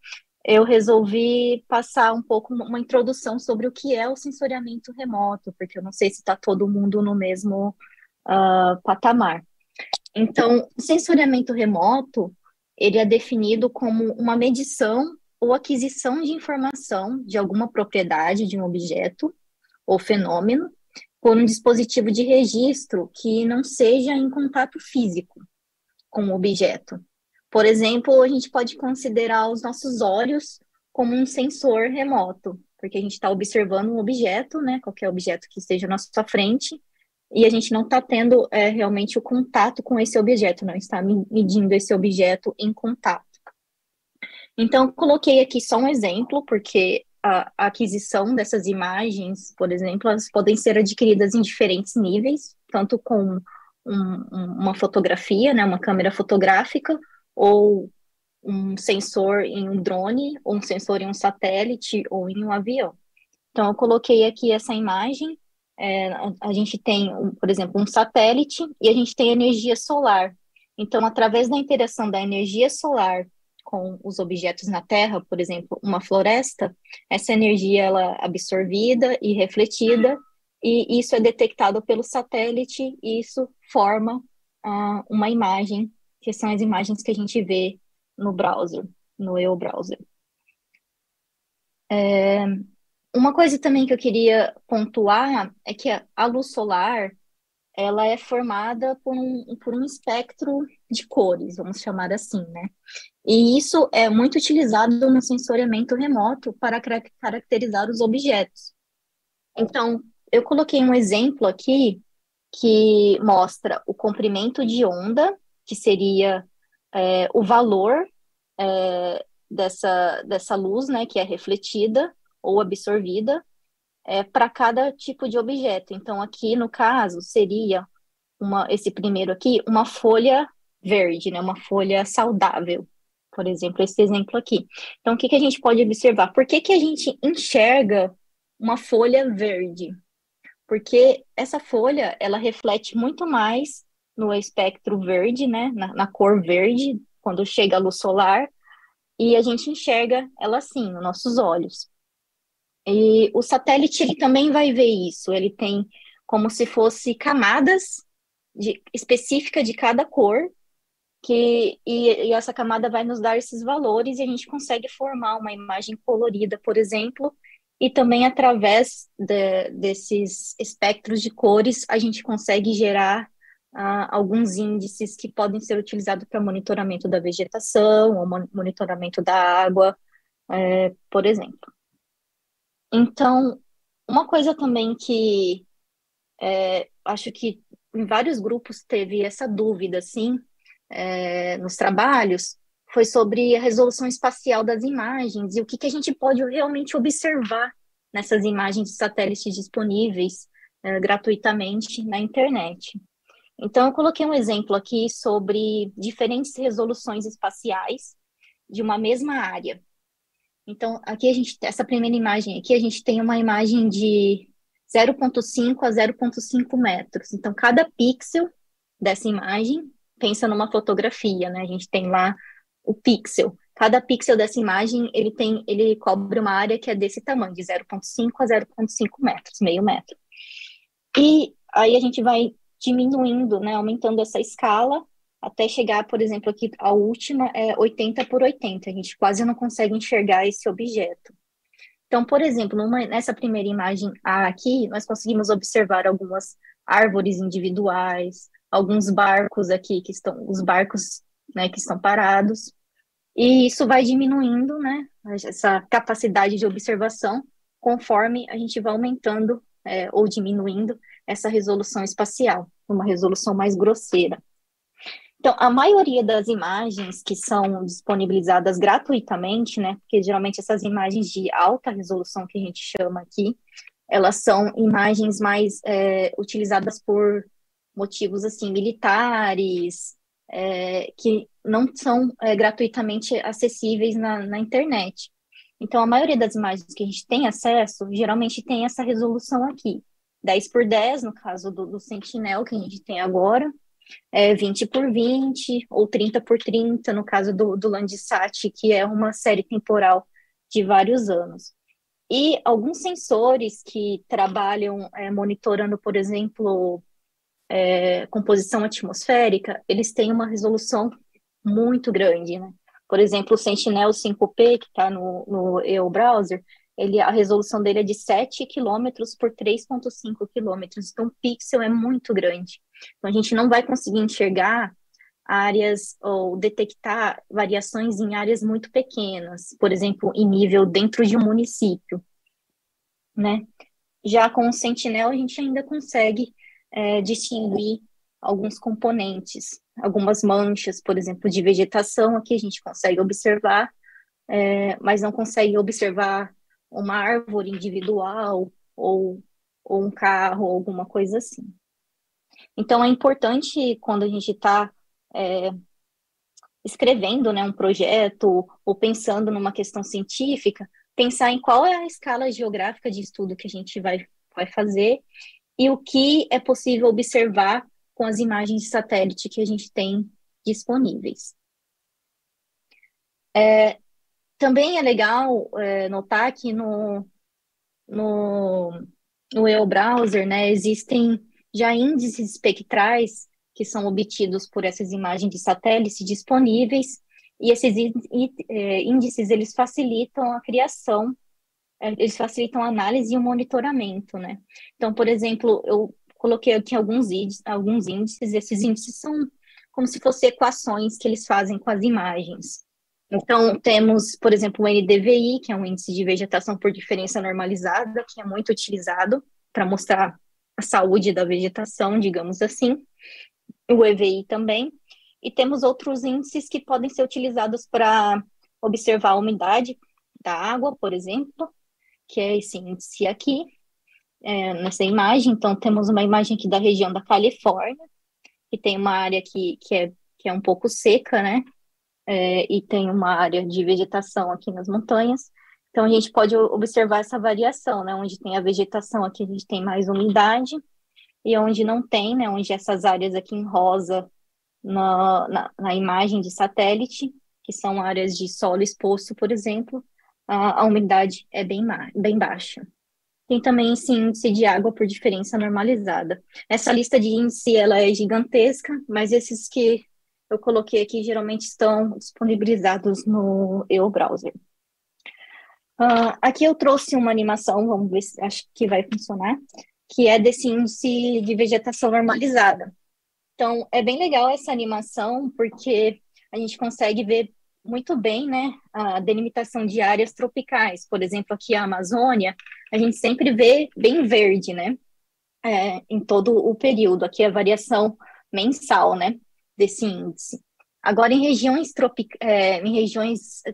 eu resolvi passar um pouco uma introdução sobre o que é o sensoriamento remoto, porque eu não sei se está todo mundo no mesmo patamar. Então, o sensoriamento remoto, ele é definido como uma medição ou aquisição de informação de alguma propriedade de um objeto ou fenômeno por um dispositivo de registro que não seja em contato físico com o objeto. Por exemplo, a gente pode considerar os nossos olhos como um sensor remoto, porque a gente está observando um objeto, né, qualquer objeto que esteja à nossa frente, e a gente não está tendo realmente o contato com esse objeto, não está medindo esse objeto em contato. Então, coloquei aqui só um exemplo, porque a aquisição dessas imagens, por exemplo, elas podem ser adquiridas em diferentes níveis, tanto com uma fotografia, né, uma câmera fotográfica, ou um sensor em um drone, ou um sensor em um satélite, ou em um avião. Então, eu coloquei aqui essa imagem. A gente tem, por exemplo, um satélite e a gente tem energia solar. Então, através da interação da energia solar com os objetos na Terra, por exemplo, uma floresta, essa energia ela é absorvida e refletida, e isso é detectado pelo satélite, e isso forma uma imagem, que são as imagens que a gente vê no browser, no EU Browser. Uma coisa também que eu queria pontuar é que a luz solar, ela é formada por um espectro de cores, vamos chamar assim, né? E isso é muito utilizado no sensoriamento remoto para caracterizar os objetos. Então, eu coloquei um exemplo aqui que mostra o comprimento de onda, que seria o valor dessa luz, né, que é refletida ou absorvida, para cada tipo de objeto. Então, aqui, no caso, seria esse primeiro aqui, uma folha verde, né, uma folha saudável, por exemplo, esse exemplo aqui. Então, o que a gente pode observar? Por que a gente enxerga uma folha verde? Porque essa folha, ela reflete muito mais no espectro verde, né, na cor verde, quando chega a luz solar, e a gente enxerga ela assim, nos nossos olhos. E o satélite, ele também vai ver isso, ele tem como se fosse camadas específicas de cada cor, e essa camada vai nos dar esses valores, e a gente consegue formar uma imagem colorida, por exemplo, e também através desses espectros de cores, a gente consegue gerar alguns índices que podem ser utilizados para monitoramento da vegetação, ou monitoramento da água, por exemplo. Então, uma coisa também que acho que em vários grupos teve essa dúvida, assim, nos trabalhos, foi sobre a resolução espacial das imagens e o que a gente pode realmente observar nessas imagens de satélites disponíveis gratuitamente na internet. Então, eu coloquei um exemplo aqui sobre diferentes resoluções espaciais de uma mesma área. Então, aqui essa primeira imagem aqui, a gente tem uma imagem de 0,5 a 0,5 metros. Então, cada pixel dessa imagem, pensa numa fotografia, né? A gente tem lá o pixel. Cada pixel dessa imagem, ele cobre uma área que é desse tamanho, de 0,5 a 0,5 metros, meio metro. E aí a gente vai diminuindo, né, aumentando essa escala, até chegar, por exemplo, aqui a última é 80 por 80. A gente quase não consegue enxergar esse objeto. Então, por exemplo, nessa primeira imagem A aqui, nós conseguimos observar algumas árvores individuais, alguns barcos aqui, os barcos, né, que estão parados. E isso vai diminuindo, né, essa capacidade de observação, conforme a gente vai aumentando ou diminuindo essa resolução espacial, uma resolução mais grosseira. Então, a maioria das imagens que são disponibilizadas gratuitamente, né, porque geralmente essas imagens de alta resolução que a gente chama aqui, elas são imagens mais utilizadas por motivos, assim, militares, que não são gratuitamente acessíveis na internet. Então, a maioria das imagens que a gente tem acesso, geralmente tem essa resolução aqui, 10 por 10, no caso do Sentinel, que a gente tem agora, 20 por 20, ou 30 por 30, no caso do Landsat, que é uma série temporal de vários anos. E alguns sensores que trabalham monitorando, por exemplo, composição atmosférica, eles têm uma resolução muito grande, né? Por exemplo, o Sentinel 5P, que está no EO Browser, a resolução dele é de 7 km por 3,5 km, então o pixel é muito grande. Então, a gente não vai conseguir enxergar áreas ou detectar variações em áreas muito pequenas, por exemplo, em nível dentro de um município, né? Já com o Sentinel, a gente ainda consegue distinguir alguns componentes, algumas manchas, por exemplo, de vegetação, aqui a gente consegue observar, mas não consegue observar uma árvore individual ou um carro, alguma coisa assim. Então, é importante, quando a gente está escrevendo, né, um projeto ou pensando numa questão científica, pensar em qual é a escala geográfica de estudo que a gente vai fazer e o que é possível observar com as imagens de satélite que a gente tem disponíveis. Também é legal notar que no EO Browser, né, existem já índices espectrais que são obtidos por essas imagens de satélite disponíveis, e esses índices, eles facilitam a criação, eles facilitam a análise e o monitoramento, né? Então, por exemplo, eu coloquei aqui alguns índices, esses índices são como se fossem equações que eles fazem com as imagens. Então, temos, por exemplo, o NDVI, que é um índice de vegetação por diferença normalizada, que é muito utilizado para mostrar a saúde da vegetação, digamos assim. O EVI também. E temos outros índices que podem ser utilizados para observar a umidade da água, por exemplo, que é esse índice aqui, nessa imagem. Então, temos uma imagem aqui da região da Califórnia, que tem uma área que é um pouco seca, né? E tem uma área de vegetação aqui nas montanhas. Então, a gente pode observar essa variação, né? Onde tem a vegetação aqui, a gente tem mais umidade, e onde não tem, né? Onde essas áreas aqui em rosa, na imagem de satélite, que são áreas de solo exposto, por exemplo, a umidade é bem baixa. Tem também esse índice de água por diferença normalizada. Essa lista de índice, ela é gigantesca, mas esses que eu coloquei aqui geralmente estão disponibilizados no EO Browser. Aqui eu trouxe uma animação, vamos ver se acho que vai funcionar, que é desse índice de vegetação normalizada. Então, é bem legal essa animação, porque a gente consegue ver muito bem, né, a delimitação de áreas tropicais. Por exemplo, aqui a Amazônia, a gente sempre vê bem verde, né, em todo o período. Aqui a variação mensal, né, desse índice. Agora, em regiões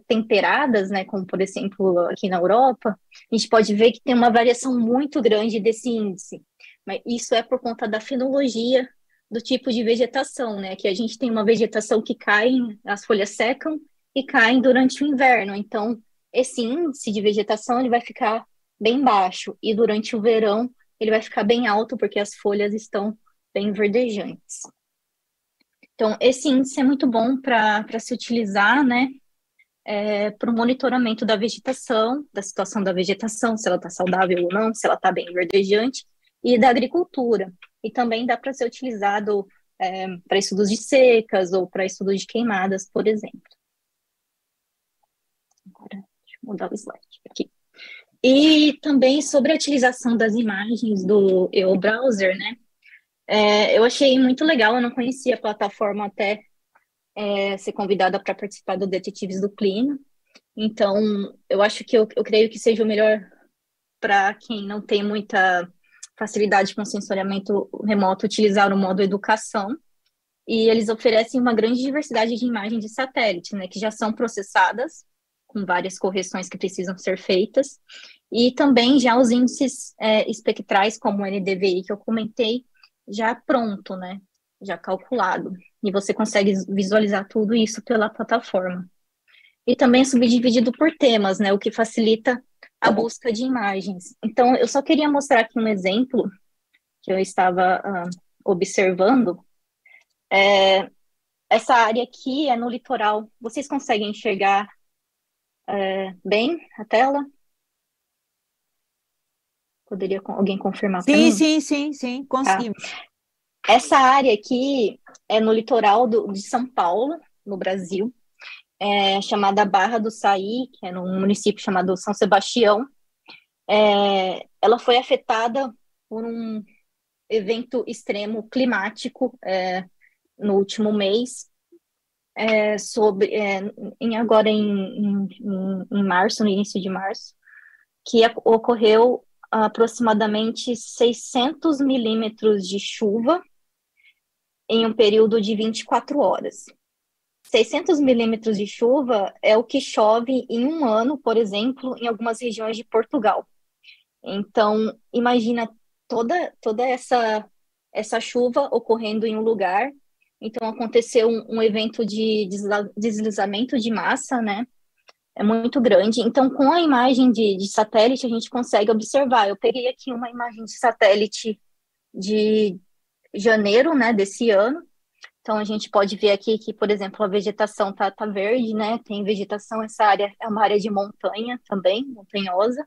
temperadas, né, como por exemplo aqui na Europa, a gente pode ver que tem uma variação muito grande desse índice. Mas isso é por conta da fenologia do tipo de vegetação, né? Que a gente tem uma vegetação que cai, as folhas secam e caem durante o inverno. Então, esse índice de vegetação ele vai ficar bem baixo e durante o verão ele vai ficar bem alto porque as folhas estão bem verdejantes. Então, esse índice é muito bom para se utilizar, né, para o monitoramento da vegetação, da situação da vegetação, se ela está saudável ou não, se ela está bem verdejante, e da agricultura. E também dá para ser utilizado para estudos de secas ou para estudos de queimadas, por exemplo. Agora, deixa eu mudar o slide aqui. E também sobre a utilização das imagens do EOBrowser, né? Eu achei muito legal, eu não conhecia a plataforma até ser convidada para participar do Detetives do Clima. Então, eu acho que eu creio que seja o melhor para quem não tem muita facilidade com sensoriamento remoto utilizar o modo educação. E eles oferecem uma grande diversidade de imagens de satélite, né, que já são processadas com várias correções que precisam ser feitas. E também já os índices espectrais, como o NDVI, que eu comentei, já pronto, né, já calculado. E você consegue visualizar tudo isso pela plataforma. E também é subdividido por temas, né, o que facilita a busca de imagens. Então, eu só queria mostrar aqui um exemplo que eu estava observando. Essa área aqui é no litoral. Vocês conseguem enxergar bem a tela? Poderia alguém confirmar para mim? Sim, conseguimos. Essa área aqui é no litoral de São Paulo, no Brasil, chamada Barra do Saí, que é num município chamado São Sebastião. Ela foi afetada por um evento extremo climático no último mês, agora em março, no início de março, que ocorreu aproximadamente 600 milímetros de chuva em um período de 24 horas. 600 milímetros de chuva é o que chove em um ano, por exemplo, em algumas regiões de Portugal. Então, imagina toda essa chuva ocorrendo em um lugar. Então, aconteceu um evento de deslizamento de massa, né? É muito grande. Então, com a imagem de satélite, a gente consegue observar. Eu peguei aqui uma imagem de satélite de janeiro, né, desse ano. Então, a gente pode ver aqui que, por exemplo, a vegetação tá verde, né? Tem vegetação, essa área é uma área de montanha também, montanhosa.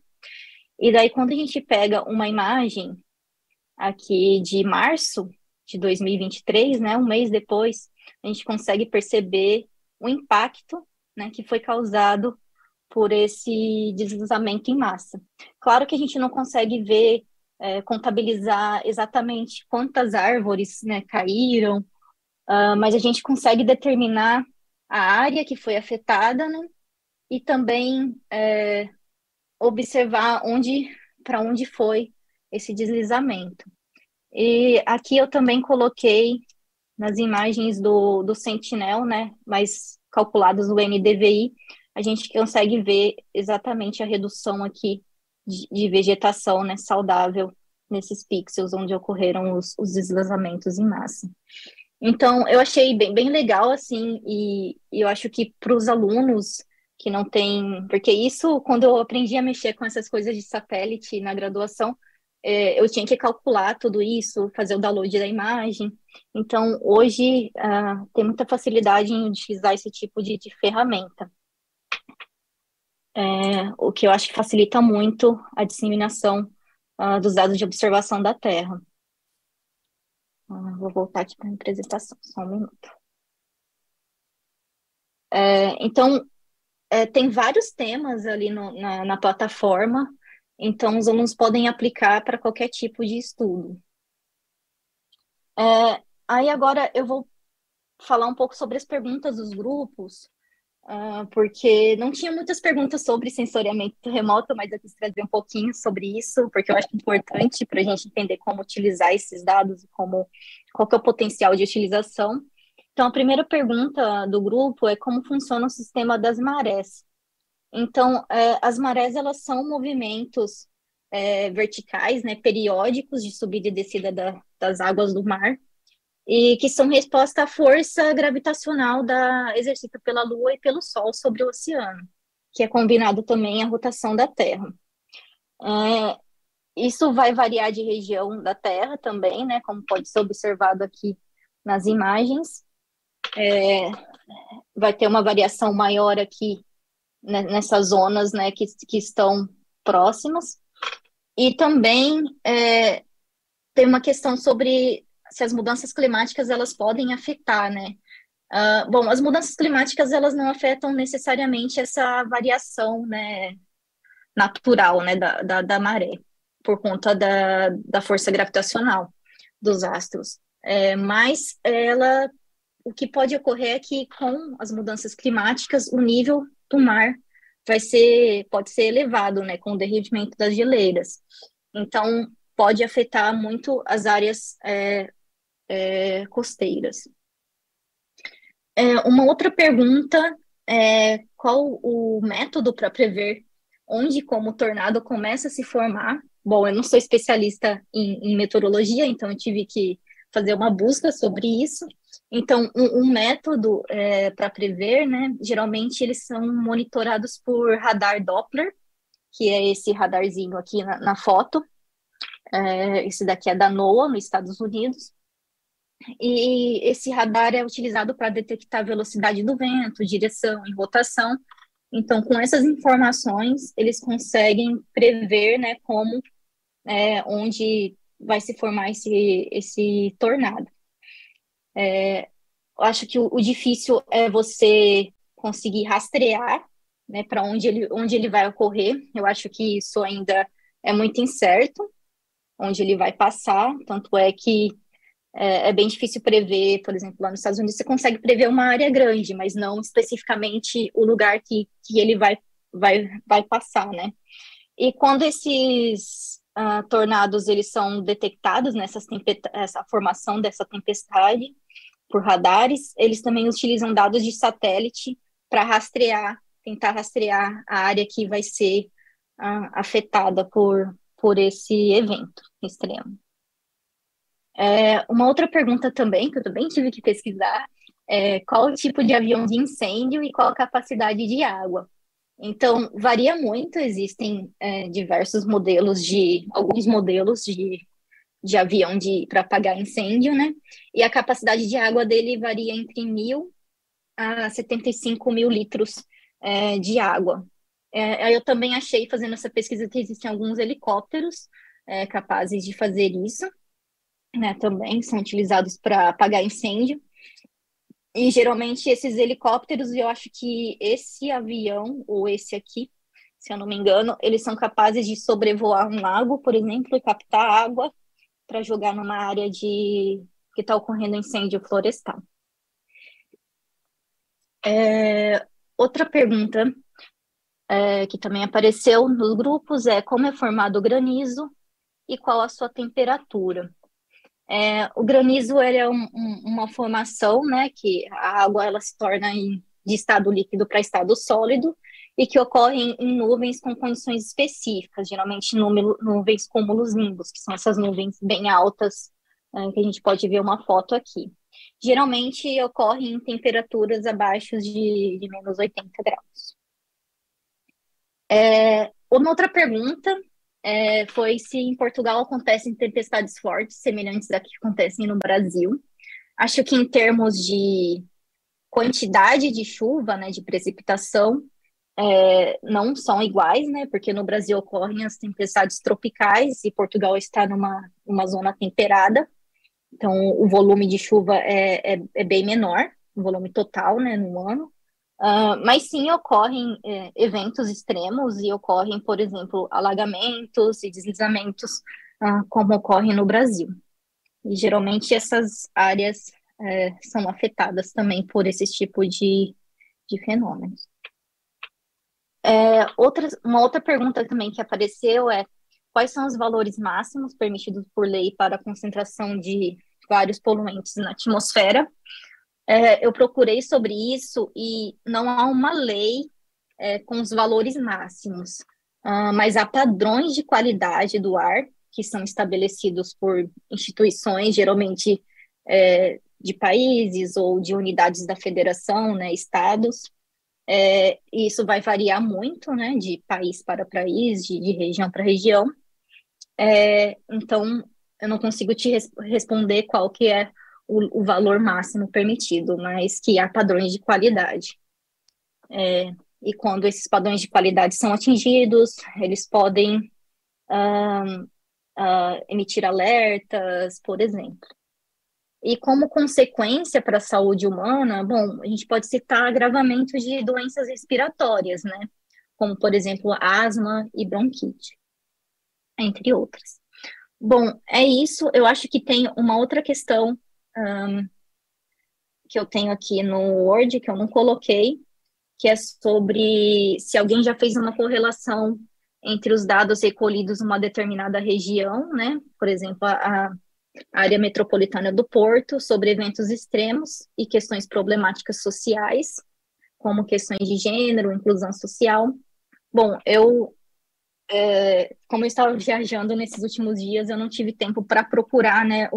E daí, quando a gente pega uma imagem aqui de março de 2023, né, um mês depois, a gente consegue perceber o impacto, né, que foi causado por esse deslizamento em massa. Claro que a gente não consegue ver, contabilizar exatamente quantas árvores, né, caíram, mas a gente consegue determinar a área que foi afetada, né, e também observar para onde foi esse deslizamento. E aqui eu também coloquei nas imagens do Sentinel, né, mas calculadas no NDVI, a gente consegue ver exatamente a redução aqui de vegetação, né, saudável nesses pixels onde ocorreram os deslizamentos em massa. Então, eu achei bem legal, assim, e eu acho que para os alunos que não têm... Porque isso, quando eu aprendi a mexer com essas coisas de satélite na graduação, eu tinha que calcular tudo isso, fazer o download da imagem. Então, hoje, tem muita facilidade em utilizar esse tipo de ferramenta. O que eu acho que facilita muito a disseminação dos dados de observação da Terra. Vou voltar aqui para a apresentação, só um minuto. Então, tem vários temas ali na plataforma, então os alunos podem aplicar para qualquer tipo de estudo. Aí agora eu vou falar um pouco sobre as perguntas dos grupos, porque não tinha muitas perguntas sobre sensoriamento remoto, mas eu quis trazer um pouquinho sobre isso, porque eu acho importante para a gente entender como utilizar esses dados e qual que é o potencial de utilização. Então, a primeira pergunta do grupo é como funciona o sistema das marés. Então, as marés, elas são movimentos verticais, né, periódicos de subida e descida das águas do mar, e que são resposta à força gravitacional exercida pela Lua e pelo Sol sobre o oceano, que é combinado também à rotação da Terra. Isso vai variar de região da Terra também, né, como pode ser observado aqui nas imagens. Vai ter uma variação maior aqui nessas zonas, né, que estão próximas. E também tem uma questão sobre se as mudanças climáticas elas podem afetar, né? Bom, as mudanças climáticas elas não afetam necessariamente essa variação, né, natural, né, da maré, por conta da força gravitacional dos astros. Mas o que pode ocorrer é que com as mudanças climáticas o nível do mar pode ser elevado, né, com o derretimento das geleiras. Então, pode afetar muito as áreas costeiras. Uma outra pergunta é qual o método para prever onde e como o tornado começa a se formar. Bom, eu não sou especialista em meteorologia, então eu tive que fazer uma busca sobre isso. Então, um método para prever, né, geralmente eles são monitorados por radar Doppler, que é esse radarzinho aqui na foto. Esse daqui é da NOAA, nos Estados Unidos. E esse radar é utilizado para detectar a velocidade do vento, direção e rotação. Então, com essas informações, eles conseguem prever, né, onde vai se formar esse tornado. Eu acho que o difícil é você conseguir rastrear, né, para onde ele vai ocorrer. Eu acho que isso ainda é muito incerto, onde ele vai passar, tanto é que é bem difícil prever, por exemplo, lá nos Estados Unidos você consegue prever uma área grande, mas não especificamente o lugar que ele vai passar, né? E quando esses tornados eles são detectados, essa formação dessa tempestade por radares, eles também utilizam dados de satélite para tentar rastrear a área que vai ser afetada por esse evento extremo. Uma outra pergunta também, que eu também tive que pesquisar, é qual o tipo de avião de incêndio e qual a capacidade de água. Então, varia muito, existem diversos modelos alguns modelos de avião para apagar incêndio, né? E a capacidade de água dele varia entre 1.000 a 75 mil litros de água. Eu também achei, fazendo essa pesquisa, que existem alguns helicópteros capazes de fazer isso, né? Também são utilizados para apagar incêndio. E geralmente esses helicópteros, eu acho que esse avião, ou esse aqui, se eu não me engano, eles são capazes de sobrevoar um lago, por exemplo, e captar água para jogar numa área que está ocorrendo incêndio florestal. Outra pergunta que também apareceu nos grupos é como é formado o granizo e qual a sua temperatura. O granizo é uma formação, né, que a água ela se torna de estado líquido para estado sólido e que ocorre em nuvens com condições específicas, geralmente nuvens cumulonimbus, que são essas nuvens bem altas, que a gente pode ver uma foto aqui. Geralmente ocorre em temperaturas abaixo de menos 80 graus. Uma outra pergunta foi se em Portugal acontecem tempestades fortes, semelhantes às que acontecem no Brasil. Acho que em termos de quantidade de chuva, né, de precipitação, não são iguais, né, porque no Brasil ocorrem as tempestades tropicais e Portugal está numa zona temperada, então o volume de chuva é bem menor, o volume total, né, no ano. Mas sim ocorrem eventos extremos e ocorrem, por exemplo, alagamentos e deslizamentos, como ocorre no Brasil. E geralmente essas áreas são afetadas também por esse tipo de fenômenos. Uma outra pergunta também que apareceu é: quais são os valores máximos permitidos por lei para a concentração de vários poluentes na atmosfera? Eu procurei sobre isso e não há uma lei com os valores máximos, mas há padrões de qualidade do ar que são estabelecidos por instituições, geralmente de países ou de unidades da federação, né, estados. E isso vai variar muito, né, de país para país, de região para região. Então, eu não consigo te responder qual que é o valor máximo permitido, mas que há padrões de qualidade. E quando esses padrões de qualidade são atingidos, eles podem emitir alertas, por exemplo. E como consequência para a saúde humana, bom, a gente pode citar agravamento de doenças respiratórias, né? Como, por exemplo, asma e bronquite, entre outras. Bom, é isso. Eu acho que tem uma outra questão que eu tenho aqui no Word, que eu não coloquei, que é sobre se alguém já fez uma correlação entre os dados recolhidos numa determinada região, né? Por exemplo, a área metropolitana do Porto, sobre eventos extremos e questões problemáticas sociais, como questões de gênero, inclusão social. Bom, como eu estava viajando nesses últimos dias, eu não tive tempo para procurar, né,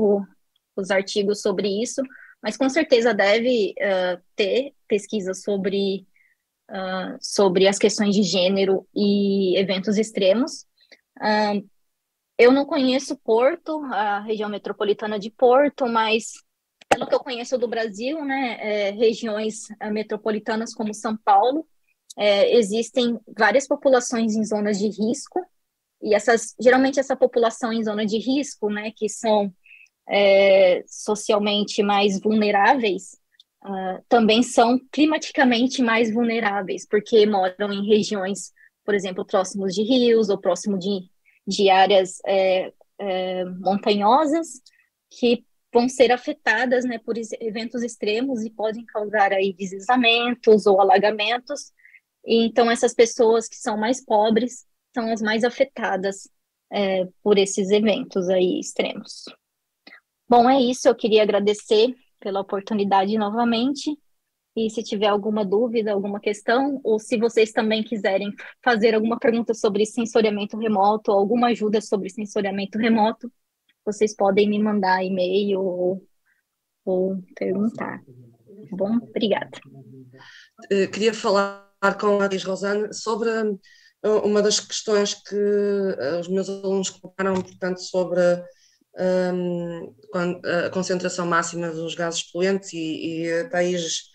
os artigos sobre isso, mas com certeza deve ter pesquisas sobre as questões de gênero e eventos extremos. Eu não conheço Porto, a região metropolitana de Porto, mas pelo que eu conheço do Brasil, né, regiões metropolitanas como São Paulo, existem várias populações em zonas de risco, e geralmente essa população em zona de risco, né, que são socialmente mais vulneráveis, também são climaticamente mais vulneráveis, porque moram em regiões, por exemplo, próximos de rios ou próximo de áreas montanhosas, que vão ser afetadas, né, por eventos extremos e podem causar aí deslizamentos ou alagamentos. E então essas pessoas que são mais pobres são as mais afetadas por esses eventos aí extremos. Bom, é isso. Eu queria agradecer pela oportunidade novamente. E se tiver alguma dúvida, alguma questão, ou se vocês também quiserem fazer alguma pergunta sobre sensoriamento remoto, ou alguma ajuda sobre sensoriamento remoto, vocês podem me mandar e-mail ou perguntar. Tá bom? Obrigada. Queria falar com a Atriz Rosane sobre uma das questões que os meus alunos colocaram, portanto, sobre a concentração máxima dos gases poluentes, e a Thaís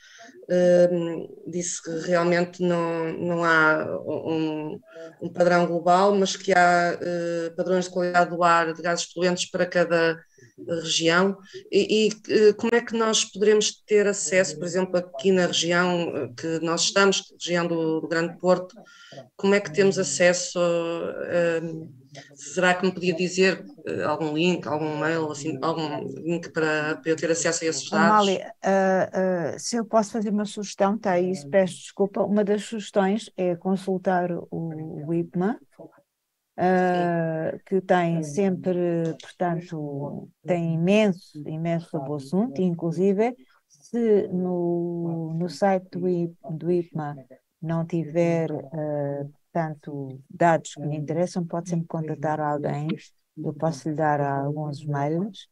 disse que realmente não há um padrão global, mas que há padrões de qualidade do ar de gases poluentes para cada região. E como é que nós poderemos ter acesso, por exemplo, aqui na região que nós estamos, região do Grande Porto, como é que temos acesso? Será que me podia dizer algum link, algum mail, assim, algum link para eu ter acesso a esses dados? Amália, se eu posso fazer uma sugestão, Thaís, peço desculpa. Uma das sugestões é consultar o IPMA, que tem sempre, portanto, tem imenso sobre o assunto, inclusive se no site do IPMA não tiver, portanto, dados que lhe interessam, pode sempre contatar alguém, eu posso lhe dar alguns mails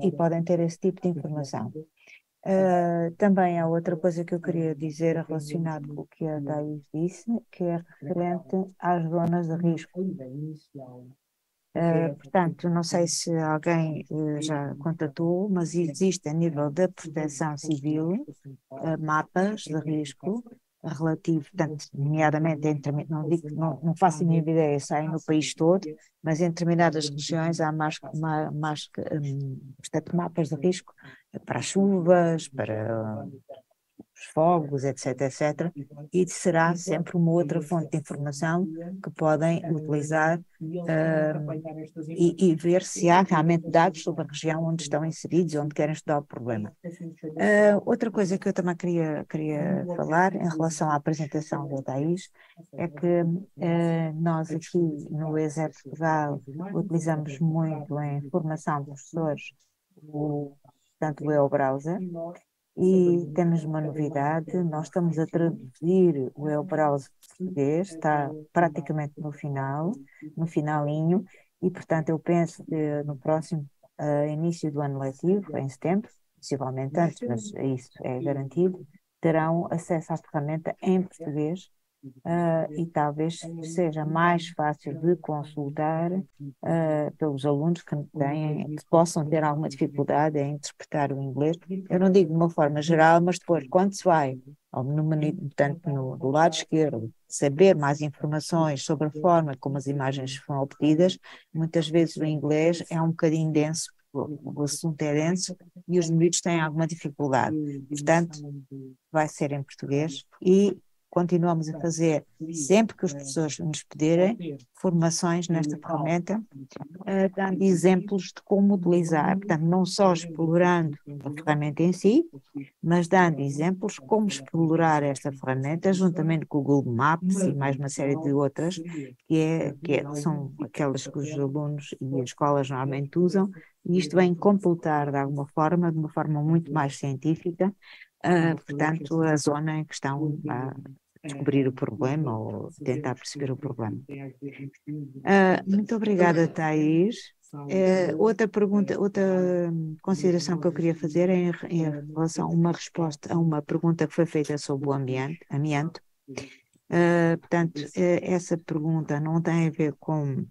e podem ter esse tipo de informação. Também há outra coisa que eu queria dizer relacionado com o que a Thaís disse, que é referente às zonas de risco. Portanto, não sei se alguém já contatou, mas existe a nível da Proteção Civil mapas de risco relativo, portanto, nomeadamente não faço a mínima ideia, saem no país todo, mas em determinadas regiões há portanto, mapas de risco para as chuvas, para os fogos, etc, etc, e será sempre uma outra fonte de informação que podem utilizar e ver se há realmente dados sobre a região onde estão inseridos, onde querem estudar o problema. Outra coisa que eu também queria falar em relação à apresentação da Thaís é que nós aqui no ESE Portugal utilizamos muito em formação de professores portanto, o e-browser, e temos uma novidade, nós estamos a traduzir o e-browser português, está praticamente no finalinho, e portanto eu penso que no próximo início do ano letivo, em setembro, possivelmente antes, mas isso é garantido, terão acesso à ferramenta em português, e talvez seja mais fácil de consultar pelos alunos que possam ter alguma dificuldade em interpretar o inglês. Eu não digo de uma forma geral, mas depois, quando se vai portanto, do lado esquerdo, saber mais informações sobre a forma como as imagens foram obtidas, muitas vezes o inglês é um bocadinho denso, o assunto é denso e os miúdos têm alguma dificuldade. Portanto, vai ser em português e continuamos a fazer, sempre que os professores nos pedirem, formações nesta ferramenta, dando exemplos de como utilizar, portanto, não só explorando a ferramenta em si, mas dando exemplos como explorar esta ferramenta, juntamente com o Google Maps e mais uma série de outras, são aquelas que os alunos e as escolas normalmente usam, e isto vem completar de alguma forma, de uma forma muito mais científica, portanto, a zona em que estão a descobrir o problema ou tentar perceber o problema. Muito obrigada, Thaís. Outra pergunta, outra consideração que eu queria fazer é em relação a uma resposta a uma pergunta que foi feita sobre o amianto. Portanto, essa pergunta não tem a ver com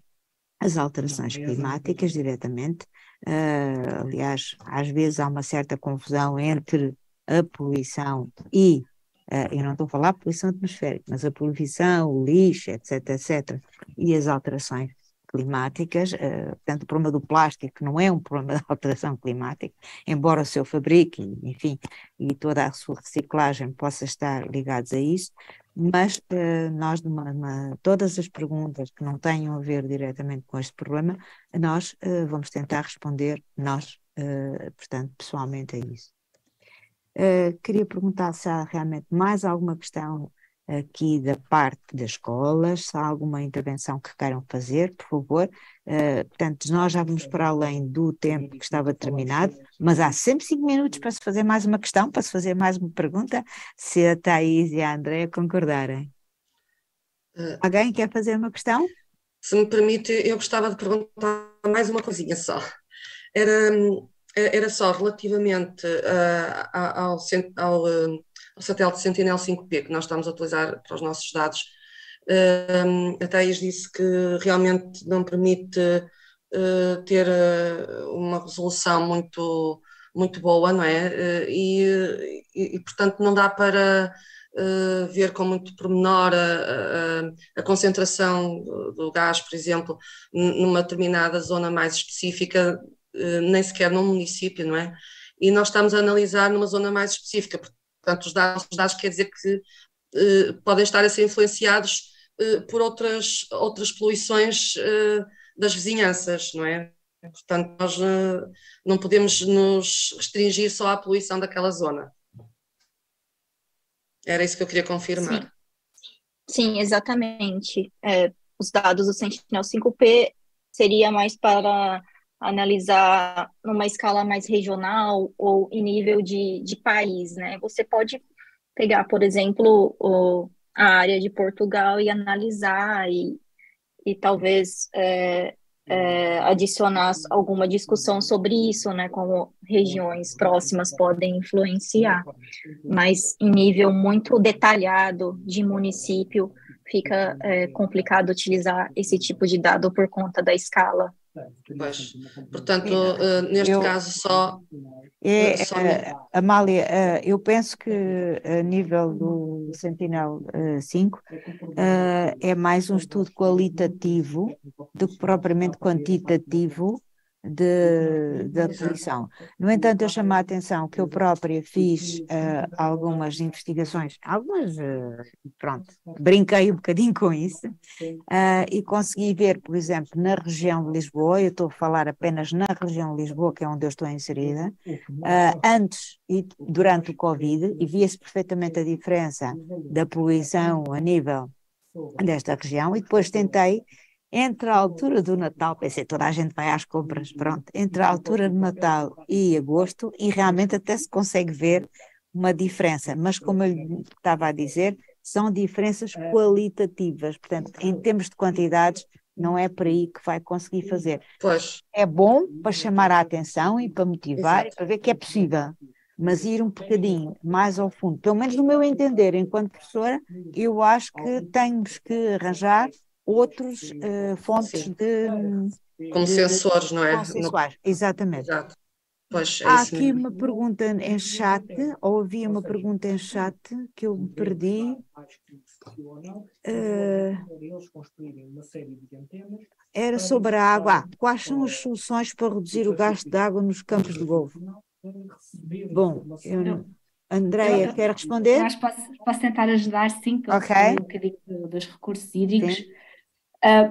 as alterações climáticas diretamente. Aliás, às vezes há uma certa confusão entre a poluição e eu não estou a falar de poluição atmosférica, mas a poluição, o lixo, etc, etc, e as alterações climáticas, portanto o problema do plástico não é um problema de alteração climática, embora o seu fabrico, enfim, e toda a sua reciclagem possa estar ligados a isso, mas nós, todas as perguntas que não tenham a ver diretamente com este problema, nós vamos tentar responder, portanto, pessoalmente a isso. Queria perguntar se há realmente mais alguma questão aqui da parte das escolas, se há alguma intervenção que queiram fazer, por favor. Portanto, nós já vamos para além do tempo que estava terminado, mas há sempre 5 minutos para se fazer mais uma questão, para se fazer mais uma pergunta, se a Thaís e a Andréa concordarem. Alguém quer fazer uma questão? Se me permite, eu gostava de perguntar mais uma coisinha só. Era só relativamente ao satélite Sentinel-5P que nós estamos a utilizar para os nossos dados. A Thaís disse que realmente não permite ter uma resolução muito, muito boa, não é? E portanto não dá para ver com muito pormenor a concentração do gás, por exemplo, numa determinada zona mais específica, nem sequer num município, não é? E nós estamos a analisar numa zona mais específica, portanto os dados quer dizer que podem estar a ser influenciados por outras poluições das vizinhanças, não é? Portanto, nós não podemos nos restringir só à poluição daquela zona. Era isso que eu queria confirmar. Sim, exatamente. Os dados do Sentinel-5P seria mais para analisar numa escala mais regional ou em nível de país, né? Você pode pegar, por exemplo, a área de Portugal e analisar e talvez adicionar alguma discussão sobre isso, né? Como regiões próximas podem influenciar, mas em nível muito detalhado de município fica complicado utilizar esse tipo de dado por conta da escala. Pois, portanto, neste caso só... Amália, eu penso que a nível do Sentinel-5 é mais um estudo qualitativo do que propriamente quantitativo, da poluição. No entanto, eu chamo a atenção que eu própria fiz algumas investigações, pronto, brinquei um bocadinho com isso, e consegui ver, por exemplo, na região de Lisboa, eu estou a falar apenas na região de Lisboa, que é onde eu estou inserida, antes e durante o Covid, e via-se perfeitamente a diferença da poluição a nível desta região, e depois tentei, entre a altura do Natal, pensei, toda a gente vai às compras, pronto, entre a altura do Natal e agosto, e realmente até se consegue ver uma diferença, mas como eu lhe estava a dizer, são diferenças qualitativas, portanto, em termos de quantidades, não é por aí que vai conseguir fazer. Pois. É bom para chamar a atenção e para motivar, e para ver que é possível, mas ir um bocadinho mais ao fundo, pelo menos no meu entender, enquanto professora, eu acho que temos que arranjar outros fontes como sensores, não é? consensuais, exatamente. Exato. Pois, é Há isso aqui mesmo. uma pergunta em chat, ou havia uma pergunta em chat que eu me perdi. Era sobre a água. Quais são as soluções para reduzir o gasto de água nos campos de golfe? Bom, Andreia, quer responder? Eu acho que posso tentar ajudar, sim, que eu Ok. falei um bocadinho dos recursos hídricos.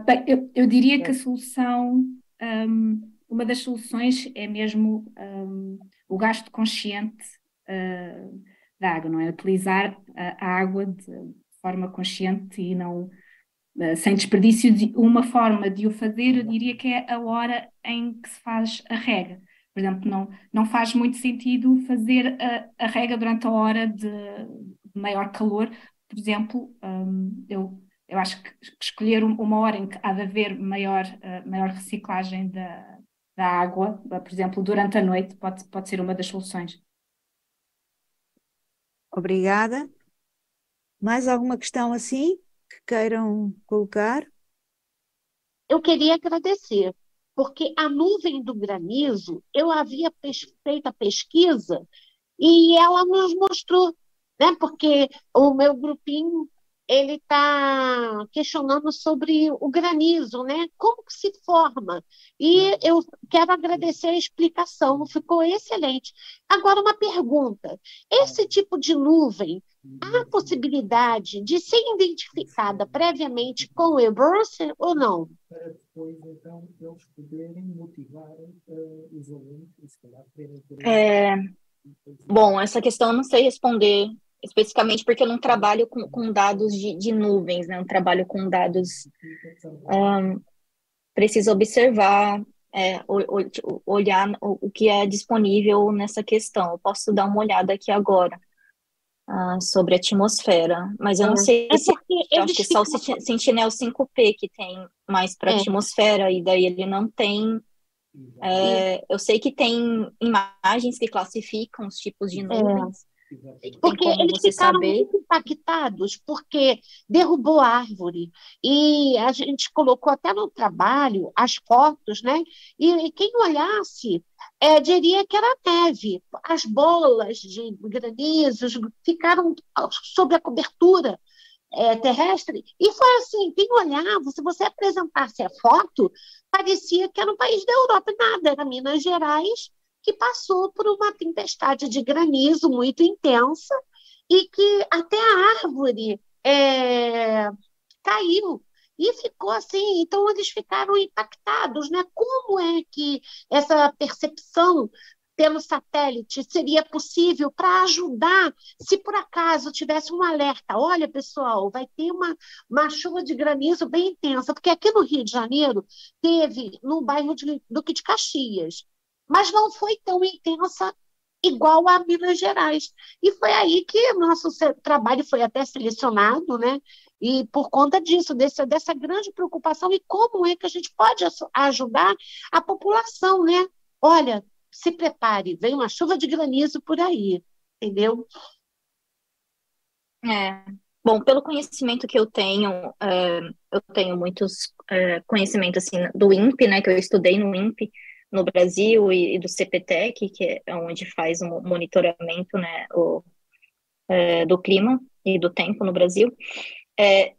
Bem, eu diria que a solução, uma das soluções é mesmo o gasto consciente da água, não é? Utilizar a água de forma consciente e não sem desperdício. Uma forma de o fazer, eu diria que é a hora em que se faz a rega. Por exemplo, não faz muito sentido fazer a rega durante a hora de maior calor. Por exemplo, eu acho que escolher uma hora em que há de haver maior reciclagem da água, por exemplo, durante a noite, pode ser uma das soluções. Obrigada. Mais alguma questão assim que queiram colocar? Eu queria agradecer, porque a nuvem do granizo, eu havia feito a pesquisa e ela nos mostrou, né? Porque o meu grupinho ele está questionando sobre o granizo, né? Como que se forma? E eu quero agradecer a explicação, ficou excelente. Agora, uma pergunta: esse tipo de nuvem, há a possibilidade de ser identificada previamente com o e-browser ou não? Para depois, então, eles poderem motivar os alunos e, se calhar, Bom, essa questão eu não sei responder especificamente porque eu não trabalho com dados de nuvens, né? Eu trabalho com dados, preciso observar, olhar o que é disponível nessa questão. Eu posso dar uma olhada aqui agora sobre a atmosfera, mas eu não sei eu acho que só o Sentinel 5P que tem mais para a atmosfera, e daí ele não tem. Eu sei que tem imagens que classificam os tipos de nuvens. Porque eles ficaram muito impactados, porque derrubou a árvore, e a gente colocou até no trabalho as fotos, né? E quem olhasse diria que era neve. As bolas de granizos ficaram sob a cobertura terrestre, e foi assim, quem olhava, se você apresentasse a foto, parecia que era um país da Europa, e nada, era Minas Gerais, que passou por uma tempestade de granizo muito intensa e que até a árvore caiu e ficou assim. Então, eles ficaram impactados, né? Como é que essa percepção pelo satélite seria possível para ajudar se por acaso tivesse um alerta? Olha, pessoal, vai ter uma chuva de granizo bem intensa, porque aqui no Rio de Janeiro teve no bairro de Duque de Caxias, mas não foi tão intensa igual a Minas Gerais. E foi aí que o nosso trabalho foi até selecionado, né? E por conta disso, dessa grande preocupação, e como é que a gente pode ajudar a população, né? Olha, se prepare, vem uma chuva de granizo por aí, entendeu? Bom, pelo conhecimento que eu tenho muitos conhecimentos assim, do INPE, né, que eu estudei no INPE, no Brasil, e do CPTEC, que é onde faz um monitoramento, né, do clima e do tempo no Brasil. É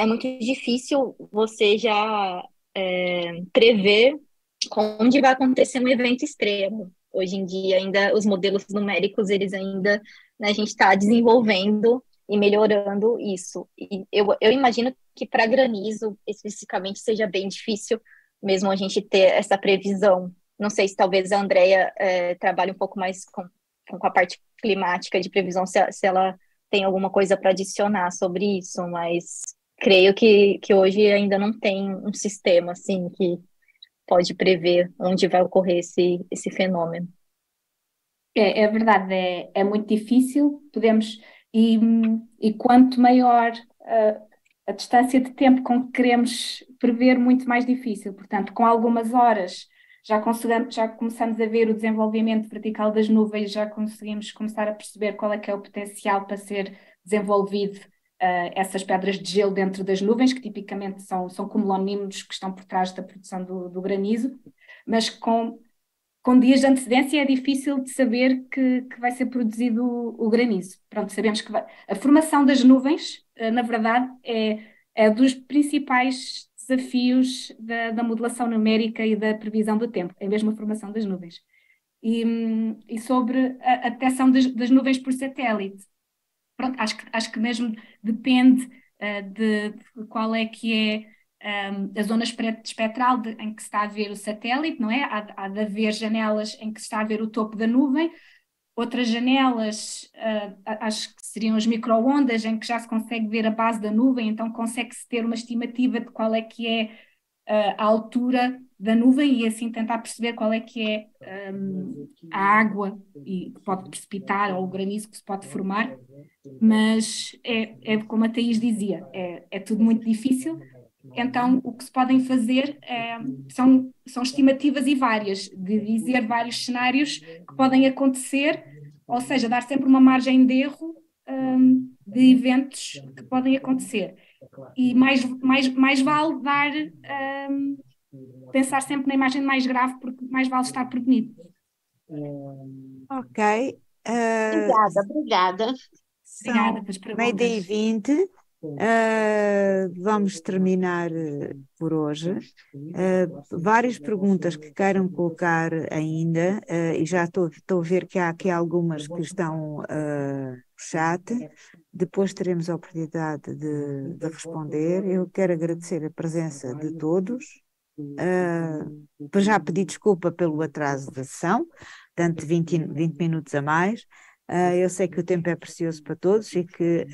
muito difícil você já prever onde vai acontecer um evento extremo. Hoje em dia, ainda os modelos numéricos, eles ainda, né, a gente está desenvolvendo e melhorando isso. E eu imagino que para granizo, especificamente, seja bem difícil mesmo a gente ter essa previsão. Não sei se talvez a Andrea trabalhe um pouco mais com a parte climática de previsão, se ela tem alguma coisa para adicionar sobre isso, mas creio que hoje ainda não tem um sistema assim que pode prever onde vai ocorrer esse fenômeno. É verdade, é muito difícil, e quanto maior a distância de tempo com que queremos prever, muito mais difícil. Portanto, com algumas horas já começamos a ver o desenvolvimento vertical das nuvens, já conseguimos começar a perceber qual é que é o potencial para ser desenvolvido essas pedras de gelo dentro das nuvens, que tipicamente são cumulonímbus que estão por trás da produção do granizo, mas com dias de antecedência é difícil de saber que vai ser produzido o granizo. Pronto, sabemos que a formação das nuvens, na verdade, é dos principais desafios da modelação numérica e da previsão do tempo, é mesmo a formação das nuvens. E sobre a detecção das nuvens por satélite, pronto, acho que mesmo depende de qual é que é a zona espectral em que se está a ver o satélite, não é? Há de haver janelas em que se está a ver o topo da nuvem, outras janelas, acho que seriam as micro-ondas, em que já se consegue ver a base da nuvem, então consegue-se ter uma estimativa de qual é que é a altura da nuvem e assim tentar perceber qual é que é a água que pode precipitar ou o granizo que se pode formar, mas é como a Thaís dizia, é tudo muito difícil. Então, o que se podem fazer são estimativas e várias, de dizer vários cenários que podem acontecer, ou seja, dar sempre uma margem de erro de eventos que podem acontecer. E mais vale pensar sempre na imagem mais grave, porque mais vale estar prevenido. Ok. Obrigada. Obrigada pelas perguntas. Meio-dia e 20. Vamos terminar por hoje. Várias perguntas que queiram colocar ainda, e já estou a ver que há aqui algumas que estão no chat. Depois teremos a oportunidade de responder. Eu quero agradecer a presença de todos. Já pedi desculpa pelo atraso da sessão, portanto 20 minutos a mais. Eu sei que o tempo é precioso para todos e que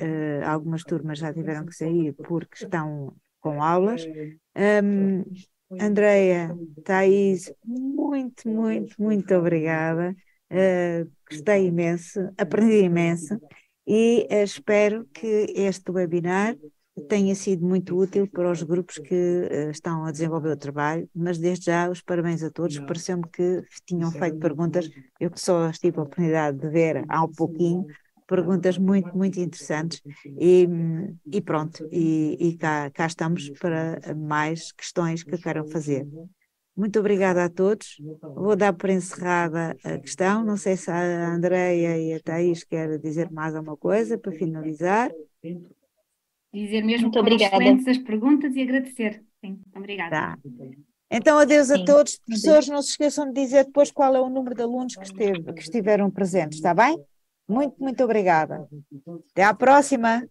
algumas turmas já tiveram que sair porque estão com aulas. Andrea, Thaís, muito, muito, muito obrigada. Gostei imenso, aprendi imenso e espero que este webinar tenha sido muito útil para os grupos que estão a desenvolver o trabalho, mas desde já os parabéns a todos, pareceu-me que tinham feito perguntas, eu que só tive a oportunidade de ver há um pouquinho, perguntas muito, muito interessantes e pronto, e cá estamos para mais questões que queiram fazer. Muito obrigada a todos, vou dar por encerrada a questão, não sei se a Andreia e a Thaís querem dizer mais alguma coisa para finalizar. Dizer mesmo que foram excelentes as perguntas e agradecer. Sim, obrigada. Tá. Então, adeus a todos. Professores, não se esqueçam de dizer depois qual é o número de alunos que estiveram presentes, está bem? Muito, muito obrigada. Até à próxima.